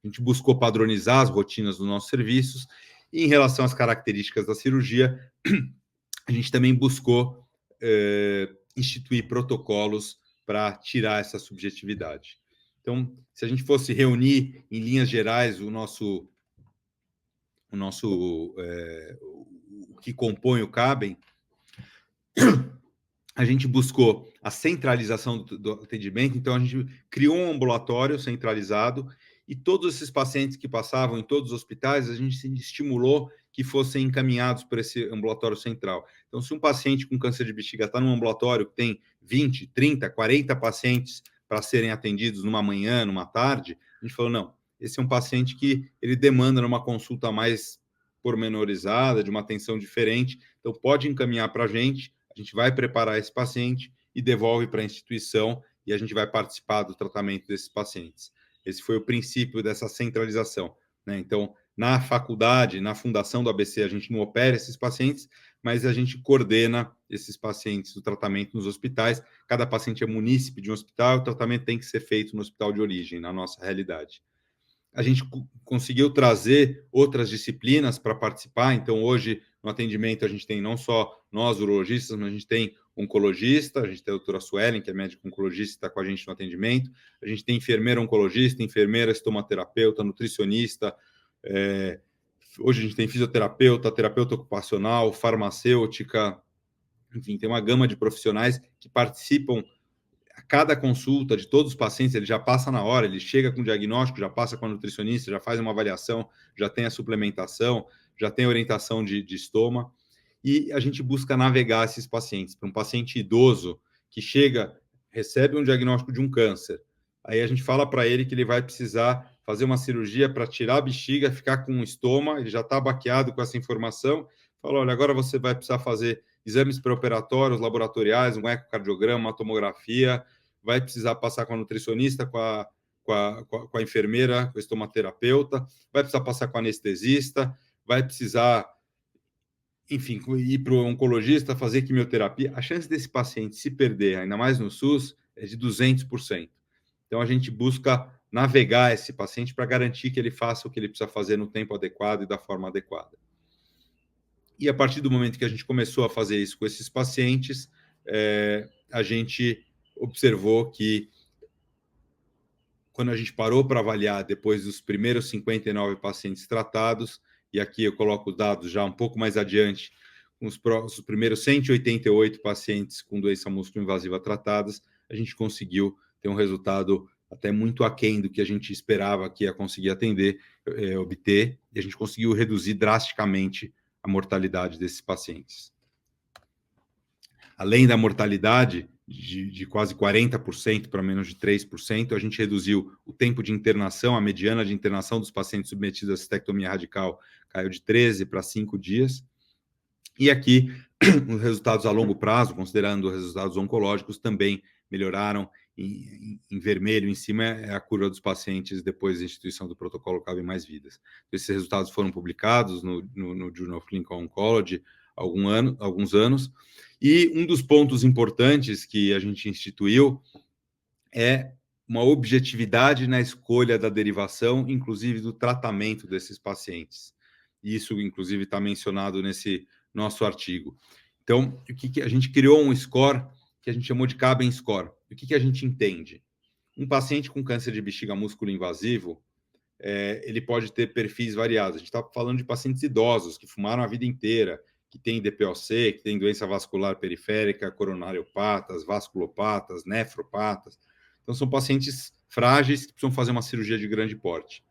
A gente buscou padronizar as rotinas dos nossos serviços, e em relação às características da cirurgia, a gente também buscou instituir protocolos para tirar essa subjetividade. Então, se a gente fosse reunir, em linhas gerais, o que compõe o Cabem, a gente buscou a centralização do atendimento. Então, a gente criou um ambulatório centralizado, e todos esses pacientes que passavam em todos os hospitais, a gente estimulou que fossem encaminhados por esse ambulatório central. Então, se um paciente com câncer de bexiga está num ambulatório que tem 20, 30, 40 pacientes para serem atendidos numa manhã, numa tarde, a gente falou, não, esse é um paciente que ele demanda uma consulta mais pormenorizada, de uma atenção diferente, então pode encaminhar para a gente vai preparar esse paciente e devolve para a instituição, e a gente vai participar do tratamento desses pacientes. Esse foi o princípio dessa centralização, né? Então, na faculdade, na fundação do ABC, a gente não opera esses pacientes, mas a gente coordena esses pacientes do tratamento nos hospitais. Cada paciente é munícipe de um hospital, o tratamento tem que ser feito no hospital de origem, na nossa realidade. A gente conseguiu trazer outras disciplinas para participar. Então, hoje, no atendimento, a gente tem não só nós, urologistas, mas a gente tem oncologista, a gente tem a doutora Suelen, que é médica oncologista, está com a gente no atendimento, a gente tem enfermeira oncologista, enfermeira estomaterapeuta, nutricionista, hoje a gente tem fisioterapeuta, terapeuta ocupacional, farmacêutica, Enfim, tem uma gama de profissionais que participam a cada consulta de todos os pacientes. Ele já passa na hora, ele chega com o diagnóstico, já passa com a nutricionista, já faz uma avaliação, já tem a suplementação, já tem a orientação de estoma. E a gente busca navegar esses pacientes. Para um paciente idoso que chega, recebe um diagnóstico de um câncer, aí a gente fala para ele que ele vai precisar fazer uma cirurgia para tirar a bexiga, ficar com o estoma, ele já está baqueado com essa informação, fala, olha, agora você vai precisar fazer exames pré-operatórios, laboratoriais, um ecocardiograma, uma tomografia, vai precisar passar com a nutricionista, com a enfermeira, com a estomaterapeuta, vai precisar passar com a anestesista, vai precisar, enfim, ir para o oncologista, fazer quimioterapia. A chance desse paciente se perder, ainda mais no SUS, é de 200%. Então, a gente busca navegar esse paciente para garantir que ele faça o que ele precisa fazer no tempo adequado e da forma adequada. E a partir do momento que a gente começou a fazer isso com esses pacientes, a gente observou que, quando a gente parou para avaliar depois dos primeiros 59 pacientes tratados, e aqui eu coloco os dados já um pouco mais adiante, com os primeiros 188 pacientes com doença músculo-invasiva tratadas, a gente conseguiu ter um resultado até muito aquém do que a gente esperava que ia conseguir obter, e a gente conseguiu reduzir drasticamente a mortalidade desses pacientes. Além da mortalidade de quase 40% para menos de 3%, a gente reduziu o tempo de internação, a mediana de internação dos pacientes submetidos à cistectomia radical caiu de 13 para 5 dias. E aqui, os resultados a longo prazo, considerando os resultados oncológicos, também melhoraram. Em vermelho, em cima, é a curva dos pacientes depois da instituição do protocolo Cabe Mais Vidas. Esses resultados foram publicados no Journal of Clinical Oncology há alguns anos. E um dos pontos importantes que a gente instituiu é uma objetividade na escolha da derivação, inclusive do tratamento desses pacientes. Isso, inclusive, está mencionado nesse nosso artigo. Então, a gente criou um score que a gente chamou de Caben Score. O que a gente entende? Um paciente com câncer de bexiga músculo-invasivo, ele pode ter perfis variados. A gente está falando de pacientes idosos que fumaram a vida inteira, que têm DPOC, que têm doença vascular periférica, coronariopatas, vasculopatas, nefropatas. Então, são pacientes frágeis que precisam fazer uma cirurgia de grande porte.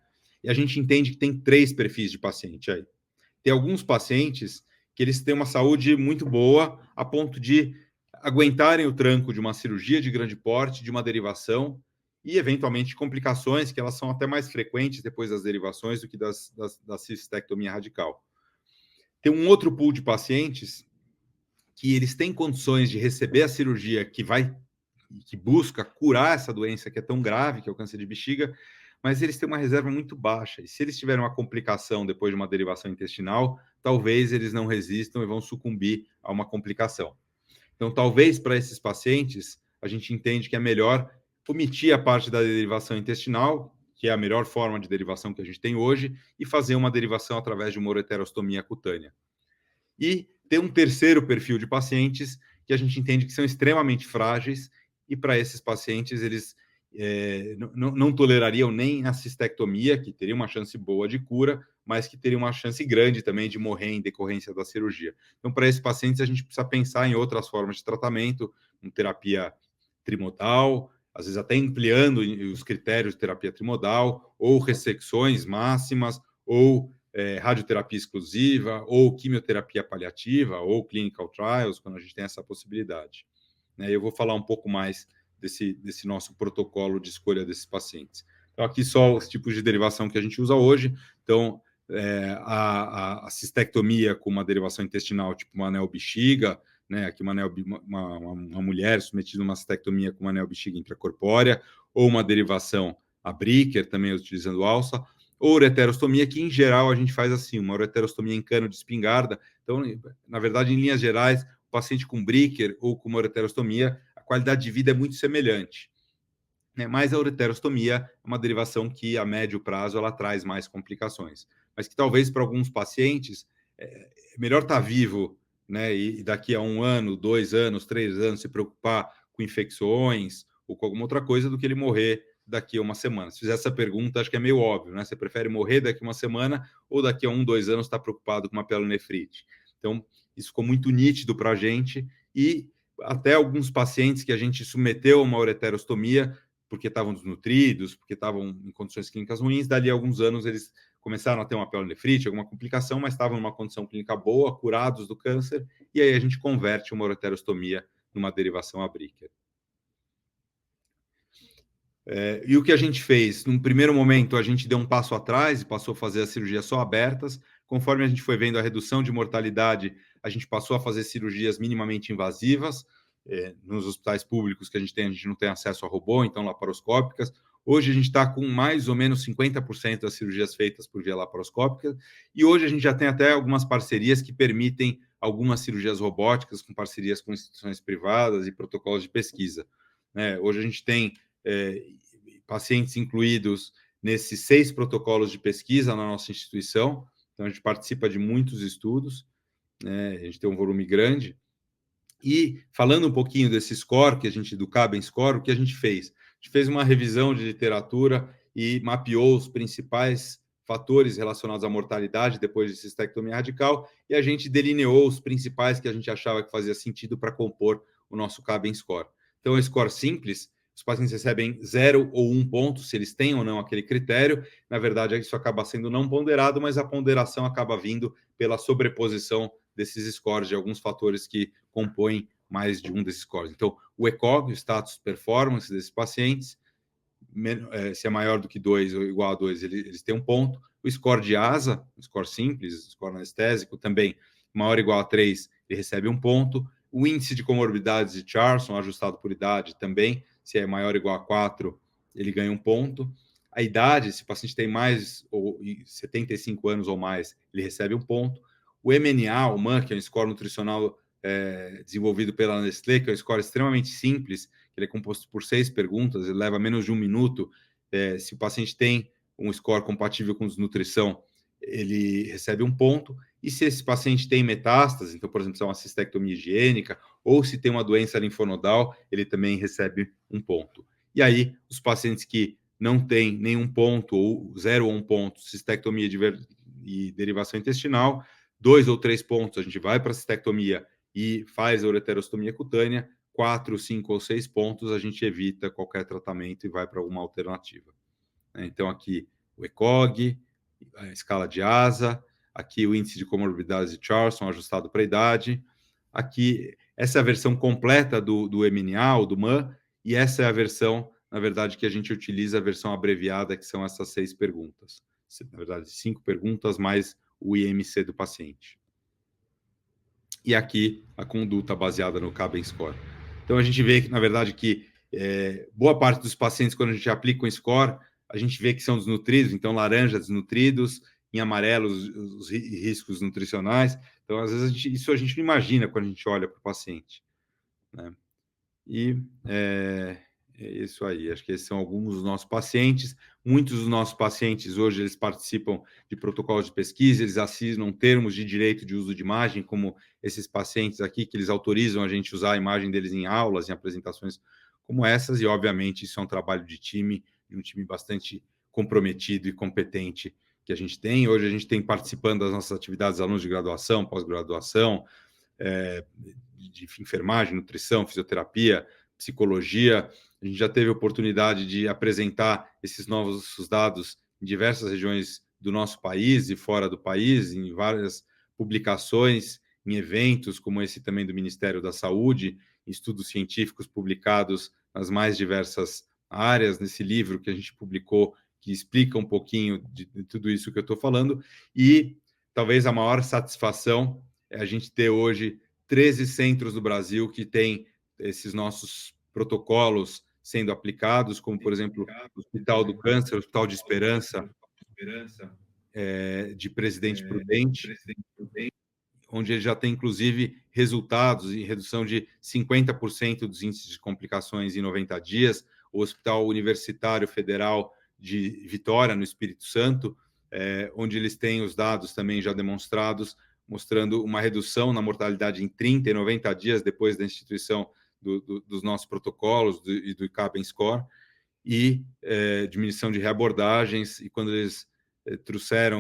E a gente entende que tem 3 perfis de paciente aí. Tem alguns pacientes que eles têm uma saúde muito boa, a ponto de aguentarem o tranco de uma cirurgia de grande porte, de uma derivação, e, eventualmente, complicações, que elas são até mais frequentes depois das derivações do que da cistectomia radical. Tem um outro pool de pacientes que eles têm condições de receber a cirurgia que busca curar essa doença que é tão grave, que é o câncer de bexiga, mas eles têm uma reserva muito baixa. E se eles tiverem uma complicação depois de uma derivação intestinal, talvez eles não resistam e vão sucumbir a uma complicação. Então, talvez para esses pacientes, a gente entende que é melhor omitir a parte da derivação intestinal, que é a melhor forma de derivação que a gente tem hoje, e fazer uma derivação através de uma ureterostomia cutânea. E tem um terceiro perfil de pacientes que a gente entende que são extremamente frágeis, e para esses pacientes, eles não tolerariam nem a cistectomia, que teria uma chance boa de cura, mas que teria uma chance grande também de morrer em decorrência da cirurgia. Então, para esses pacientes, a gente precisa pensar em outras formas de tratamento, com terapia trimodal, às vezes até ampliando os critérios de terapia trimodal, ou ressecções máximas, ou radioterapia exclusiva, ou quimioterapia paliativa, ou clinical trials, quando a gente tem essa possibilidade. Eu vou falar um pouco mais desse nosso protocolo de escolha desses pacientes. Então, aqui só os tipos de derivação que a gente usa hoje. Então, a cistectomia com uma derivação intestinal, tipo uma anel-bexiga, né? Aqui uma mulher submetida a uma cistectomia com uma anel-bexiga intracorpórea, ou uma derivação a Bricker, também utilizando alça, ou ureterostomia, que em geral a gente faz assim, uma ureterostomia em cano de espingarda. Então, na verdade, em linhas gerais, o paciente com Bricker ou com uma ureterostomia, a qualidade de vida é muito semelhante. Mas a ureterostomia é uma derivação que, a médio prazo, ela traz mais complicações. Mas que talvez para alguns pacientes é melhor estar vivo, né, e daqui a 1 ano, 2 anos, 3 anos, se preocupar com infecções ou com alguma outra coisa do que ele morrer daqui a 1 semana. Se fizer essa pergunta, acho que é meio óbvio, né? Você prefere morrer daqui a 1 semana ou daqui a 1, 2 anos estar preocupado com uma pielonefrite? Então, isso ficou muito nítido para a gente e até alguns pacientes que a gente submeteu a uma ureterostomia porque estavam desnutridos, porque estavam em condições clínicas ruins, dali a alguns anos eles começaram a ter uma pielonefrite, alguma complicação, mas estavam numa condição clínica boa, curados do câncer, e aí a gente converte uma ureterostomia numa derivação a Bricker. E o que a gente fez? Num primeiro momento, a gente deu um passo atrás e passou a fazer as cirurgias só abertas. Conforme a gente foi vendo a redução de mortalidade, a gente passou a fazer cirurgias minimamente invasivas. Nos hospitais públicos que a gente não tem acesso a robô, então laparoscópicas. Hoje a gente está com mais ou menos 50% das cirurgias feitas por via laparoscópica, e hoje a gente já tem até algumas parcerias que permitem algumas cirurgias robóticas, com parcerias com instituições privadas e protocolos de pesquisa. Hoje a gente tem pacientes incluídos nesses 6 protocolos de pesquisa na nossa instituição, então a gente participa de muitos estudos, a gente tem um volume grande. E falando um pouquinho desse score, do Caben Score, o que a gente fez? A gente fez uma revisão de literatura e mapeou os principais fatores relacionados à mortalidade depois de cistectomia radical, e a gente delineou os principais que a gente achava que fazia sentido para compor o nosso Caben Score. Então, o score simples, os pacientes recebem 0 ou 1 ponto, se eles têm ou não aquele critério. Na verdade, isso acaba sendo não ponderado, mas a ponderação acaba vindo pela sobreposição desses scores, de alguns fatores que compõem mais de um desses scores. Então, o ECOG, o status performance desses pacientes, se é maior do que 2 ou igual a 2, eles têm um ponto. O score de ASA, o score simples, o score anestésico, também maior ou igual a 3, ele recebe um ponto. O índice de comorbidades de Charson, ajustado por idade, também, se é maior ou igual a 4, ele ganha um ponto. A idade, se o paciente tem mais ou 75 anos ou mais, ele recebe um ponto. O MNA, o MAN, que é um score nutricional desenvolvido pela Nestlé, que é um score extremamente simples, ele é composto por 6 perguntas, ele leva menos de 1 minuto. Se o paciente tem um score compatível com desnutrição, ele recebe um ponto. E se esse paciente tem metástase, então, por exemplo, se é uma cistectomia higiênica, ou se tem uma doença linfonodal, ele também recebe um ponto. E aí, os pacientes que não têm nenhum ponto, ou 0 ou 1 ponto, cistectomia e derivação intestinal, 2 ou 3 pontos, a gente vai para a cistectomia e faz a ureterostomia cutânea. 4, 5 ou 6 pontos, a gente evita qualquer tratamento e vai para alguma alternativa. Então, aqui o ECOG, a escala de ASA, aqui o índice de comorbidades de Charson, ajustado para a idade. Aqui, essa é a versão completa do MNA ou do MAN, e essa é a versão, na verdade, que a gente utiliza, a versão abreviada, que são essas 6 perguntas. Na verdade, 5 perguntas mais o IMC do paciente. E aqui a conduta baseada no Caben Score. Então a gente vê que, na verdade, que boa parte dos pacientes, quando a gente aplica um score, a gente vê que são desnutridos, então laranja, desnutridos, em amarelo, os riscos nutricionais. Então, às vezes, isso a gente não imagina quando a gente olha para o paciente. E é isso aí, acho que esses são alguns dos nossos pacientes. Muitos dos nossos pacientes hoje, eles participam de protocolos de pesquisa, eles assinam termos de direito de uso de imagem, como esses pacientes aqui, que eles autorizam a gente usar a imagem deles em aulas, em apresentações como essas, e obviamente isso é um trabalho de time, de um time bastante comprometido e competente que a gente tem. Hoje a gente tem participando das nossas atividades alunos de graduação, pós-graduação, de enfermagem, nutrição, fisioterapia, psicologia. A gente já teve a oportunidade de apresentar esses novos dados em diversas regiões do nosso país e fora do país, em várias publicações, em eventos como esse também do Ministério da Saúde, estudos científicos publicados nas mais diversas áreas, nesse livro que a gente publicou, que explica um pouquinho de tudo isso que eu estou falando. E talvez a maior satisfação é a gente ter hoje 13 centros do Brasil que têm esses nossos protocolos sendo aplicados, como, por exemplo, o Hospital do Câncer, o Hospital de Esperança, de Presidente Prudente, onde ele já tem, inclusive, resultados em redução de 50% dos índices de complicações em 90 dias. O Hospital Universitário Federal de Vitória, no Espírito Santo, onde eles têm os dados também já demonstrados, mostrando uma redução na mortalidade em 30 e 90 dias depois da instituição dos nossos protocolos e do Caben Score, e diminuição de reabordagens. E quando eles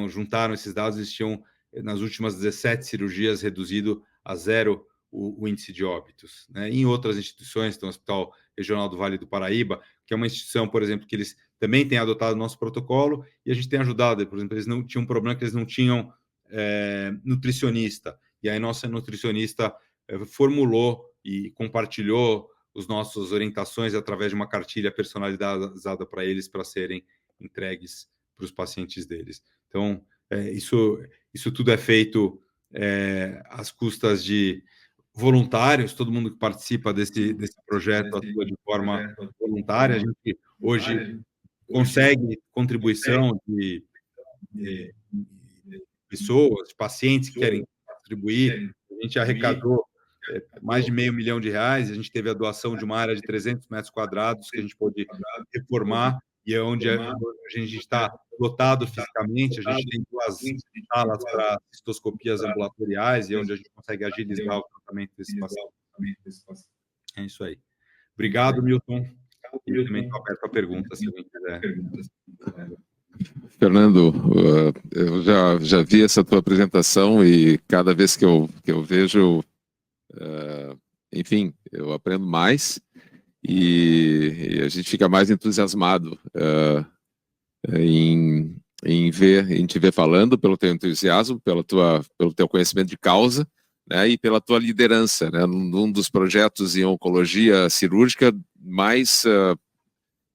juntaram esses dados, eles tinham, nas últimas 17 cirurgias, reduzido a 0 o índice de óbitos, né? Em outras instituições, tem o Hospital Regional do Vale do Paraíba, que é uma instituição, por exemplo, que eles também têm adotado o nosso protocolo, e a gente tem ajudado. Por exemplo, eles não tinham um problema que eles não tinham nutricionista, e aí nossa nutricionista formulou e compartilhou as nossas orientações através de uma cartilha personalizada para eles, para serem entregues para os pacientes deles. Então, isso tudo é feito às custas de voluntários, todo mundo que participa desse projeto atua de forma voluntária. A gente hoje consegue contribuição de pessoas, de pacientes que querem contribuir. A gente arrecadou mais de R$500 mil, a gente teve a doação de uma área de 300 metros quadrados que a gente pôde reformar, e é onde a gente está lotado fisicamente. A gente tem 2 salas para cistoscopias ambulatoriais, e é onde a gente consegue agilizar o tratamento desse paciente. É isso aí. Obrigado, Milton. E eu também estou aberto a perguntas, se alguém quiser. Fernando, eu já vi essa tua apresentação e cada vez que eu vejo, enfim, eu aprendo mais e a gente fica mais entusiasmado em te ver falando, pelo teu entusiasmo, pelo teu conhecimento de causa, né, e pela tua liderança, né, num dos projetos em oncologia cirúrgica mais,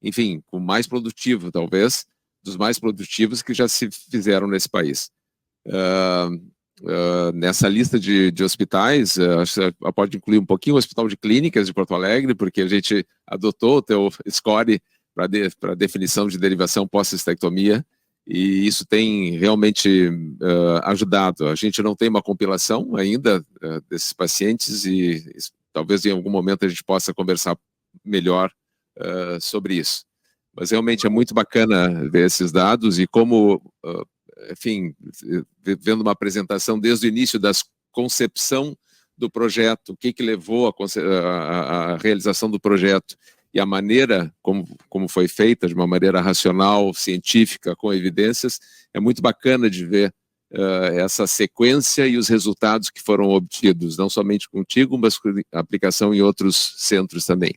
enfim, o mais produtivo, talvez, dos mais produtivos que já se fizeram nesse país. Nessa lista de hospitais, pode incluir um pouquinho o Hospital de Clínicas de Porto Alegre, porque a gente adotou o teu score para definição de derivação pós-cistectomia, e isso tem realmente ajudado. A gente não tem uma compilação ainda desses pacientes, e talvez em algum momento a gente possa conversar melhor sobre isso. Mas realmente é muito bacana ver esses dados e como, enfim, vendo uma apresentação desde o início da concepção do projeto, o que levou à realização do projeto e a maneira como foi feita, de uma maneira racional, científica, com evidências, é muito bacana de ver essa sequência e os resultados que foram obtidos, não somente contigo, mas com aplicação em outros centros também.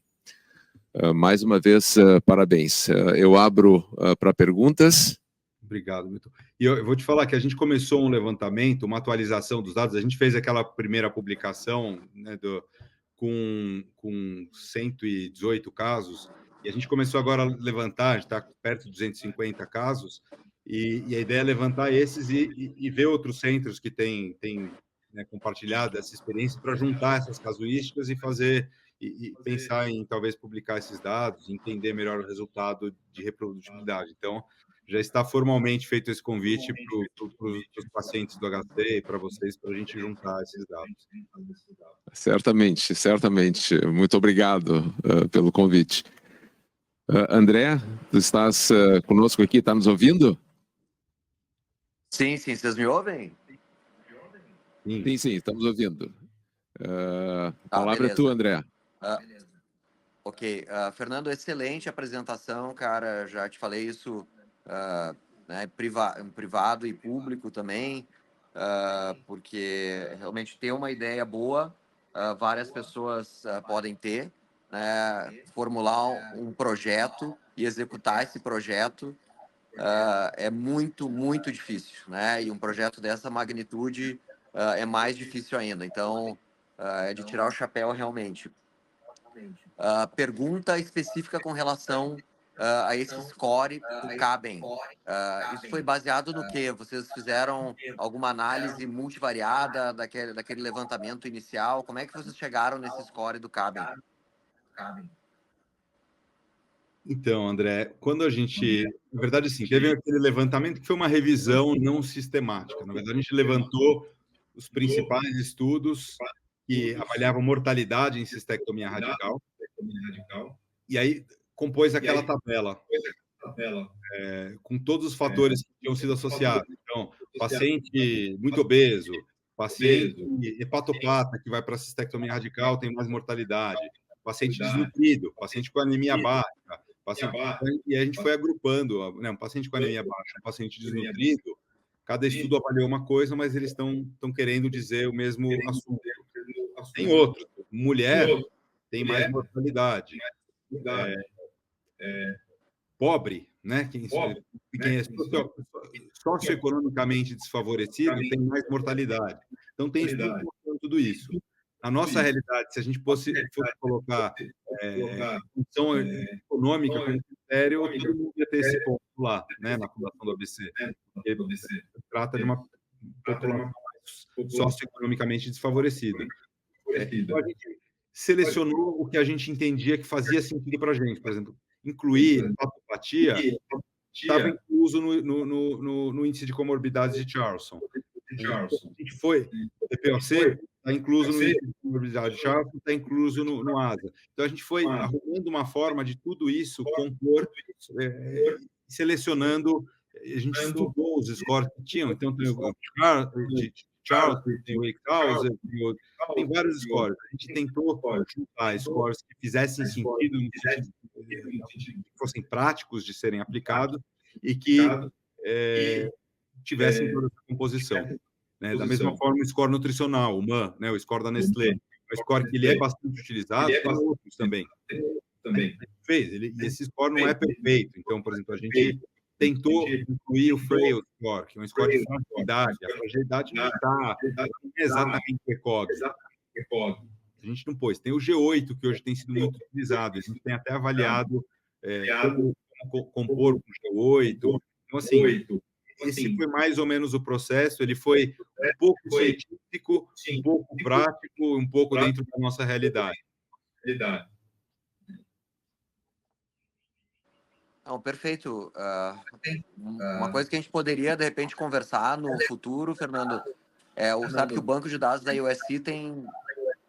Mais uma vez, parabéns. Eu abro para perguntas. Obrigado, Milton. E eu vou te falar que a gente começou um levantamento, uma atualização dos dados. A gente fez aquela primeira publicação, né, com 118 casos, e a gente começou agora a levantar, a gente está perto de 250 casos, e a ideia é levantar esses e ver outros centros que têm né, compartilhado essa experiência para juntar essas casuísticas e fazer... E pensar em talvez publicar esses dados, entender melhor o resultado de reprodutibilidade. Então, já está formalmente feito esse convite para os pacientes do HC e para vocês, para a gente juntar esses dados. Certamente, certamente. Muito obrigado pelo convite. André, tu estás conosco aqui, está nos ouvindo? Sim, vocês me ouvem? Sim, estamos ouvindo. A palavra é tua, André. Ok, Fernando, excelente apresentação, cara, já te falei isso né, em privado e público também, porque realmente ter uma ideia boa, várias pessoas podem ter, né, formular um projeto e executar esse projeto é muito, muito difícil, né, e um projeto dessa magnitude é mais difícil ainda, então é de tirar o chapéu realmente. Pergunta específica com relação a esse score do CABEM. Isso foi baseado no quê? Vocês fizeram alguma análise multivariada daquele levantamento inicial? Como é que vocês chegaram nesse score do CABEM? Então, André, quando a gente... Na verdade, assim, teve aquele levantamento que foi uma revisão não sistemática. Na verdade, a gente levantou os principais estudos que avaliavam mortalidade em cistectomia radical. E aí compôs aquela tabela com todos os fatores que tinham sido associados. Então, paciente muito obeso, paciente hepatopata que vai para a cistectomia radical tem mais mortalidade, paciente desnutrido, paciente com anemia baixa, e a gente foi agrupando, né, um paciente com anemia baixa, um paciente desnutrido, cada estudo avaliou uma coisa, mas eles estão querendo dizer o mesmo assunto. Tem outros. Mulher tem mais mortalidade. Pobre, né? Quem é socioeconomicamente desfavorecido tem mais mortalidade. Então, tem estudo mostrando tudo isso. Na nossa realidade, se a gente fosse colocar função econômica como critério, todo mundo ia ter esse ponto lá, né, na fundação do ABC. Porque trata de uma população socioeconomicamente desfavorecida. Então, a gente selecionou o que a gente entendia que fazia sentido para a gente. Por exemplo, incluir patopatia estava incluso no índice de comorbidades de Charlson. A gente foi, o TPOC está incluso no índice de comorbidade de Charlson, está incluso no ASA. Então, a gente foi arrumando uma forma de tudo isso compor, selecionando, a gente estudou os scores que tinham, então tem o Charlson, tem o Wickhauser, tem vários scores. A gente tentou juntar scores que fizessem sentido, no sentido que fossem práticos de serem aplicados e que tivessem toda essa composição. Né? Da mesma forma, o score nutricional, o MAN, né? O score da Nestlé, o score que ele é bastante utilizado, tem outros também. E esse score não é perfeito. Então, por exemplo, a gente tentou incluir o Frail Score, que é um score de fragilidade. A fragilidade não é exatamente o ECOG. A gente não pôs. Tem o G8, que hoje tem sido muito utilizado. A gente tem até avaliado como compor com o G8. Então, assim, esse foi mais ou menos o processo. Ele foi um pouco científico, um pouco prático, um pouco dentro da nossa realidade. Não, perfeito. Uma coisa que a gente poderia, de repente, conversar no futuro, Fernando, sabe que o banco de dados da USC tem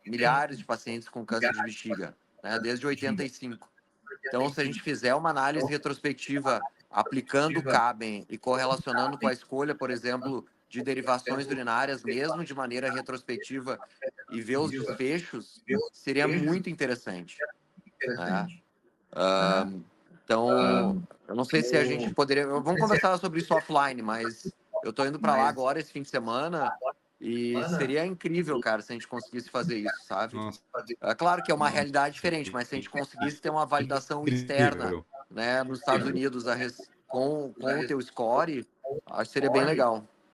milhares de pacientes com câncer de bexiga, né, desde 85. Então, se a gente fizer uma análise retrospectiva aplicando o CABEN e correlacionando com a escolha, por exemplo, de derivações urinárias, mesmo de maneira retrospectiva, e ver os desfechos, seria muito interessante. Né? Então, eu não sei se a gente poderia... Vamos conversar sobre isso offline, mas eu estou indo para lá agora esse fim de semana e seria incrível, cara, se a gente conseguisse fazer isso, sabe? É claro que é uma realidade diferente, mas se a gente conseguisse ter uma validação externa, né, nos Estados Unidos com o teu score, acho que seria bem legal.